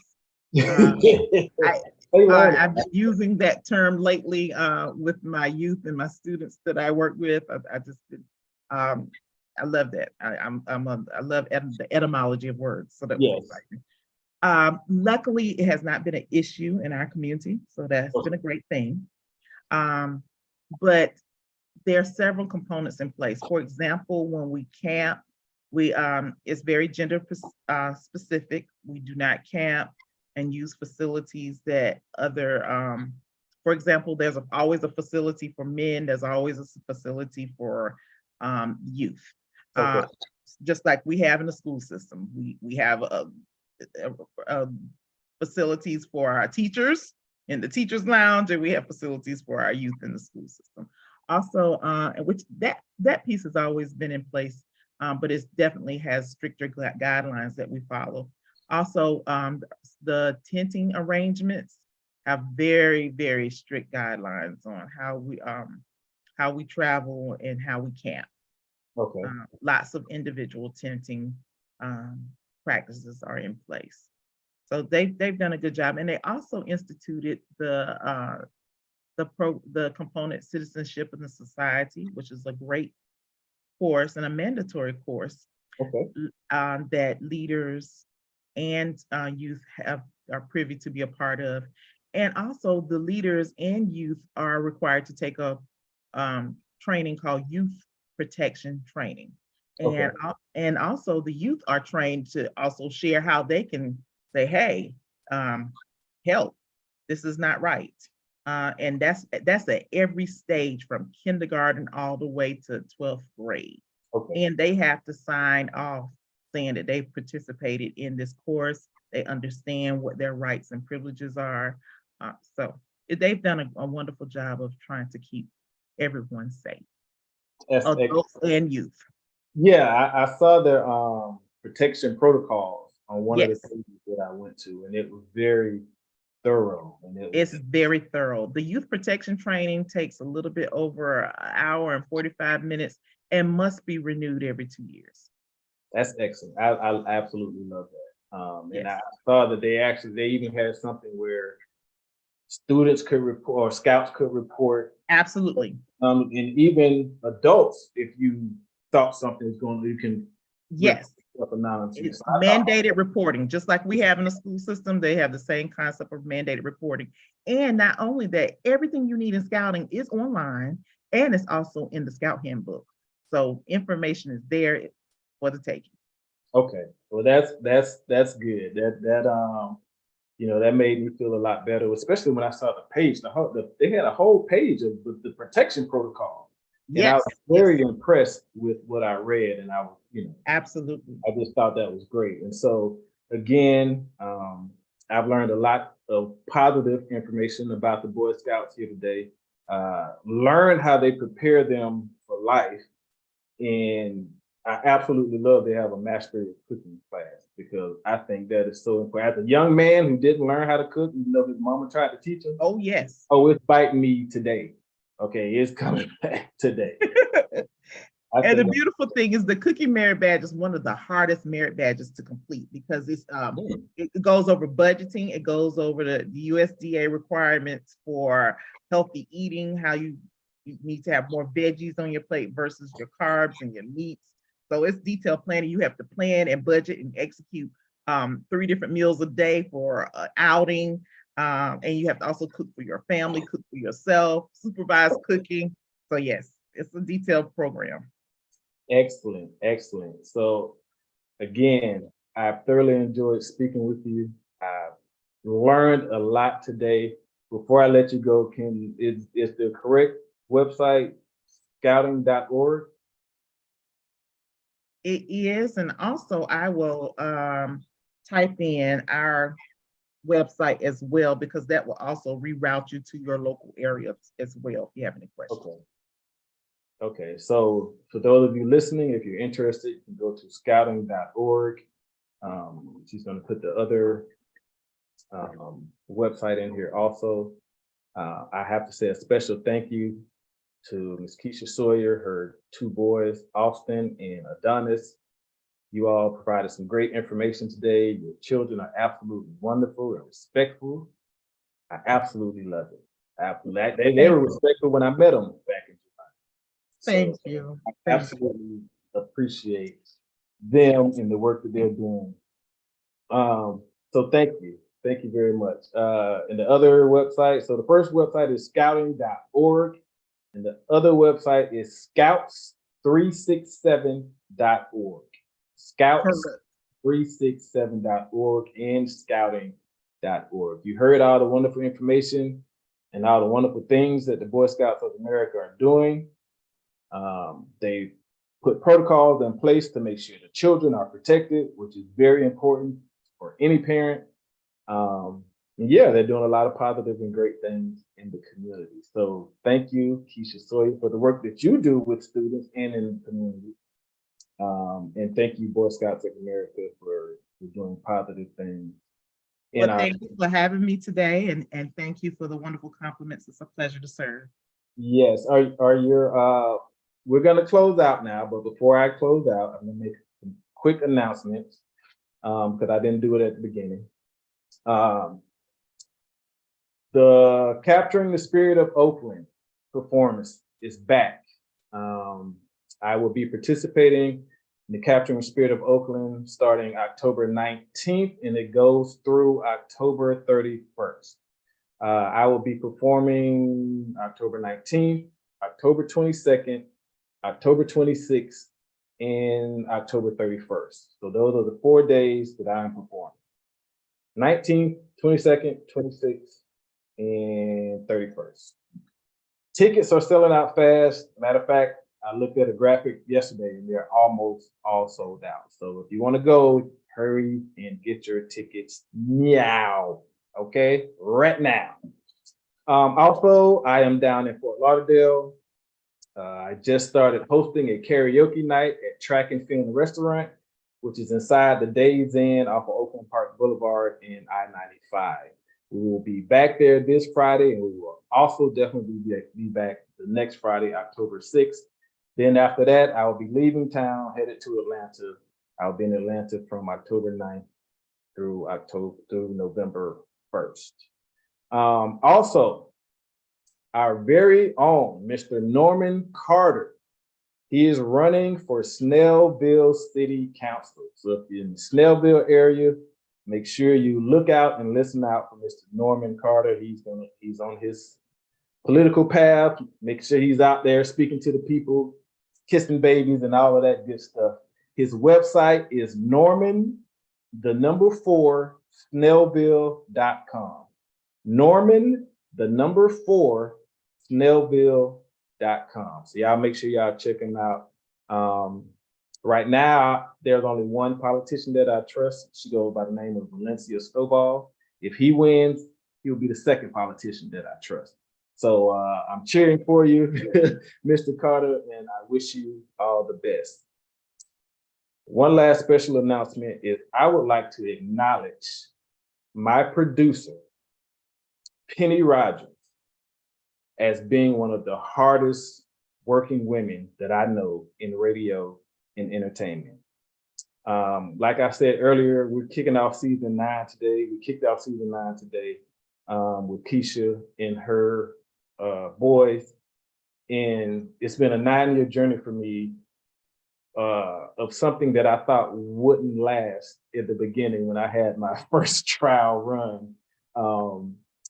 I've been using that term lately with my youth and my students that I work with. I love that. I love the etymology of words. So that was exciting. Luckily, it has not been an issue in our community, so that's been a great thing. But there are several components in place. For example, when we camp, it's very gender specific. We do not camp and use facilities that other For example, there's always a facility for men. There's always a facility for youth. Okay. Just like we have in the school system, we have facilities for our teachers in the teachers lounge, and we have facilities for our youth in the school system. Also, which that piece has always been in place, but it definitely has stricter guidelines that we follow. Also, the tenting arrangements have very, very strict guidelines on how we travel and how we camp. Okay. Lots of individual tenting practices are in place. So they've done a good job, and they also instituted the component Citizenship in the Society, which is a great course and a mandatory course. Okay. That leaders and youth are privy to be a part of, and also the leaders and youth are required to take a training called Youth Protection Training, Okay. and also the youth are trained to also share how they can say, hey, help, this is not right. And that's at every stage from kindergarten all the way to 12th grade. Okay. And they have to sign off saying that they participated in this course, they understand what their rights and privileges are. So they've done a wonderful job of trying to keep everyone safe, adults and youth. Yeah, I saw their protection protocols on one of the Yes. pages that I went to, and it was very thorough. And It's very thorough. The youth protection training takes a little bit over an hour and 45 minutes and must be renewed every 2 years. That's excellent. I absolutely love that. And Yes. I saw that they even had something where students could report, or scouts could report, Absolutely. and even adults, if you thought something was going on, you can Yes. report anonymously. It's So I thought- mandated reporting, just like we have in the school system. They have the same concept of mandated reporting. And not only that, everything you need in scouting is online, and it's also in the Scout Handbook. So information is there for the taking. Okay, well that's good. That made me feel a lot better, especially when I saw the page. They had a whole page of the protection protocol, and I Yes. was very impressed with what I read, and I was, Absolutely. I just thought that was great. And so again, I've learned a lot of positive information about the Boy Scouts here today. Learned how they prepare them for life, and I absolutely love they have a mastery of cooking class, because I think that is so important. As a young man who didn't learn how to cook, even though his mama tried to teach him, Oh, yes. it's biting me today. Okay, it's coming back today. And the beautiful thing is the Cooking Merit Badge is one of the hardest merit badges to complete, because it goes over budgeting, it goes over the USDA requirements for healthy eating, how you need to have more veggies on your plate versus your carbs and your meats. So it's detailed planning. You have to plan and budget and execute 3 different meals a day for an outing. And you have to also cook for your family, cook for yourself, supervise cooking. So yes, it's a detailed program. Excellent, excellent. So again, I've thoroughly enjoyed speaking with you. I've learned a lot today. Before I let you go, is the correct website scouting.org? It is, and also I will type in our website as well, because that will also reroute you to your local area as well if you have any questions. Okay, so for those of you listening, if you're interested, you can go to scouting.org. She's going to put the other website in here also. I have to say a special thank you to Ms. Keisha Sawyer, her 2 boys, Alston and Adonis. You all provided some great information today. Your children are absolutely wonderful and respectful. I absolutely love it. They were respectful when I met them back in July. Thank you. I absolutely appreciate them and the work that they're doing. So thank you. Thank you very much. And the other website, so the first website is scouting.org, and the other website is scouts367.org. Scouts367.org and scouting.org. You heard all the wonderful information. and all the wonderful things that the Boy Scouts of America are doing. They put protocols in place to make sure the children are protected, which is very important for any parent. And yeah, they're doing a lot of positive and great things in the community. So thank you, Keisha Sawyer, for the work that you do with students and in the community. And thank you, Boy Scouts of America, for doing positive things. Well, thank you for having me today, and thank you for the wonderful compliments. It's a pleasure to serve. Yes, we're gonna close out now, but before I close out, I'm gonna make some quick announcements because I didn't do it at the beginning. The Capturing the Spirit of Oakland performance is back. I will be participating in the Capturing the Spirit of Oakland starting October 19th, and it goes through October 31st. I will be performing October 19th, October 22nd, October 26th, and October 31st. So those are the 4 days that I'm performing. 19th, 22nd, 26th, and 31st. Tickets are selling out fast. Matter of fact, I looked at a graphic yesterday and they're almost all sold out. So if you want to go, hurry and get your tickets now. Okay, right now. Also, I am down in Fort Lauderdale. I just started hosting a karaoke night at Track and Field Restaurant, which is inside the Days Inn off of Oakland Park Boulevard in I-95. We will be back there this Friday, and we will also definitely be back the next Friday, October 6th. Then after that, I will be leaving town, headed to Atlanta. I'll be in Atlanta from October 9th through November 1st. Also, our very own Mr. Norman Carter, he is running for Snellville City Council. So if you're in the Snellville area, make sure you look out and listen out for Mr. Norman Carter. He's on his political path. Make sure he's out there speaking to the people, kissing babies and all of that good stuff. His website is Norman4Snellville.com. Norman4Snellville.com. So y'all make sure y'all check him out. Right now, there's only one politician that I trust. She goes by the name of Valencia Stovall. If he wins, he'll be the second politician that I trust. So I'm cheering for you, Mr. Carter, and I wish you all the best. One last special announcement is I would like to acknowledge my producer, Penny Rogers, as being one of the hardest working women that I know in radio and entertainment. Like I said earlier, we're kicking off season 9 today. We kicked off season 9 today with Keisha and her boys. And it's been a 9-year journey for me of something that I thought wouldn't last at the beginning when I had my first trial run.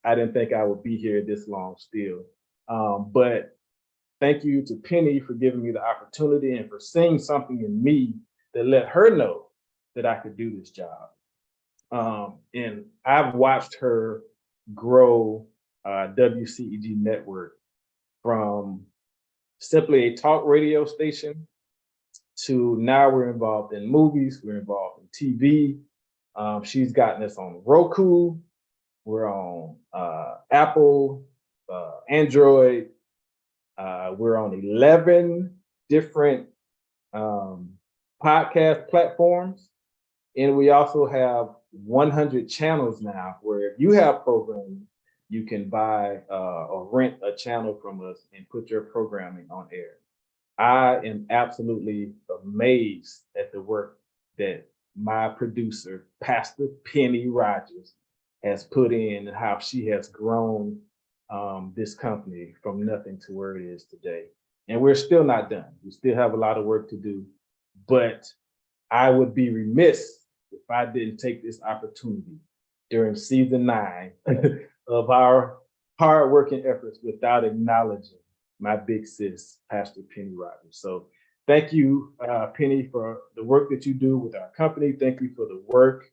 I didn't think I would be here this long still. But thank you to Penny for giving me the opportunity and for seeing something in me that let her know that I could do this job. And I've watched her grow WCEG Network from simply a talk radio station to now we're involved in movies, we're involved in TV. She's gotten us on Roku, we're on Apple, Android, we're on 11 different podcast platforms. And we also have 100 channels now where if you have programming, you can buy or rent a channel from us and put your programming on air. I am absolutely amazed at the work that my producer, Pastor Penny Rogers, has put in and how she has grown this company from nothing to where it is today. And we're still not done. We still have a lot of work to do, but I would be remiss if I didn't take this opportunity during season 9 of our hardworking efforts without acknowledging my big sis, Pastor Penny Rogers. So thank you, Penny, for the work that you do with our company. Thank you for the work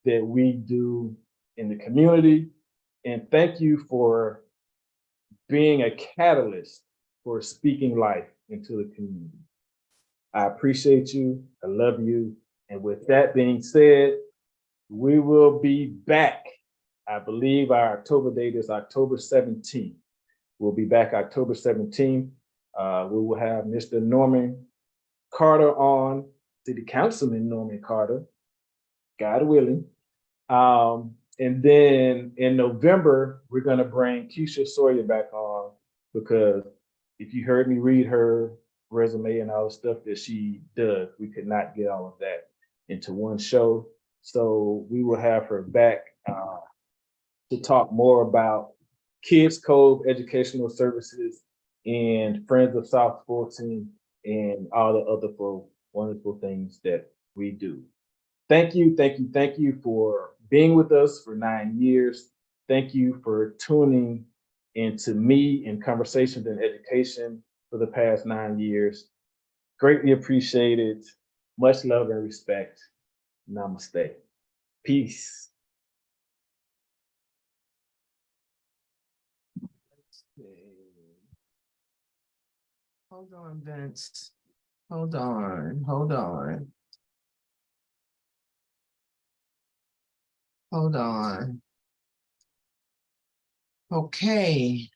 that we do in the community. And thank you for being a catalyst for speaking life into the community. I appreciate you. I love you. And with that being said, we will be back. I believe our October date is October 17th. We'll be back October 17th. We will have Mr. Norman Carter on, City Councilman Norman Carter, God willing. And then in November, we're going to bring Keisha Sawyer back on, because if you heard me read her resume and all the stuff that she does, we could not get all of that into one show. So we will have her back to talk more about Kids Cove Educational Services and Friends of South Fulton and all the other wonderful things that we do. Thank you for being with us for 9 years. Thank you for tuning into me in conversations and education for the past 9 years. Greatly appreciated. Much love and respect. Namaste. Peace. Hold on, Vince. Hold on. Hold on. Okay.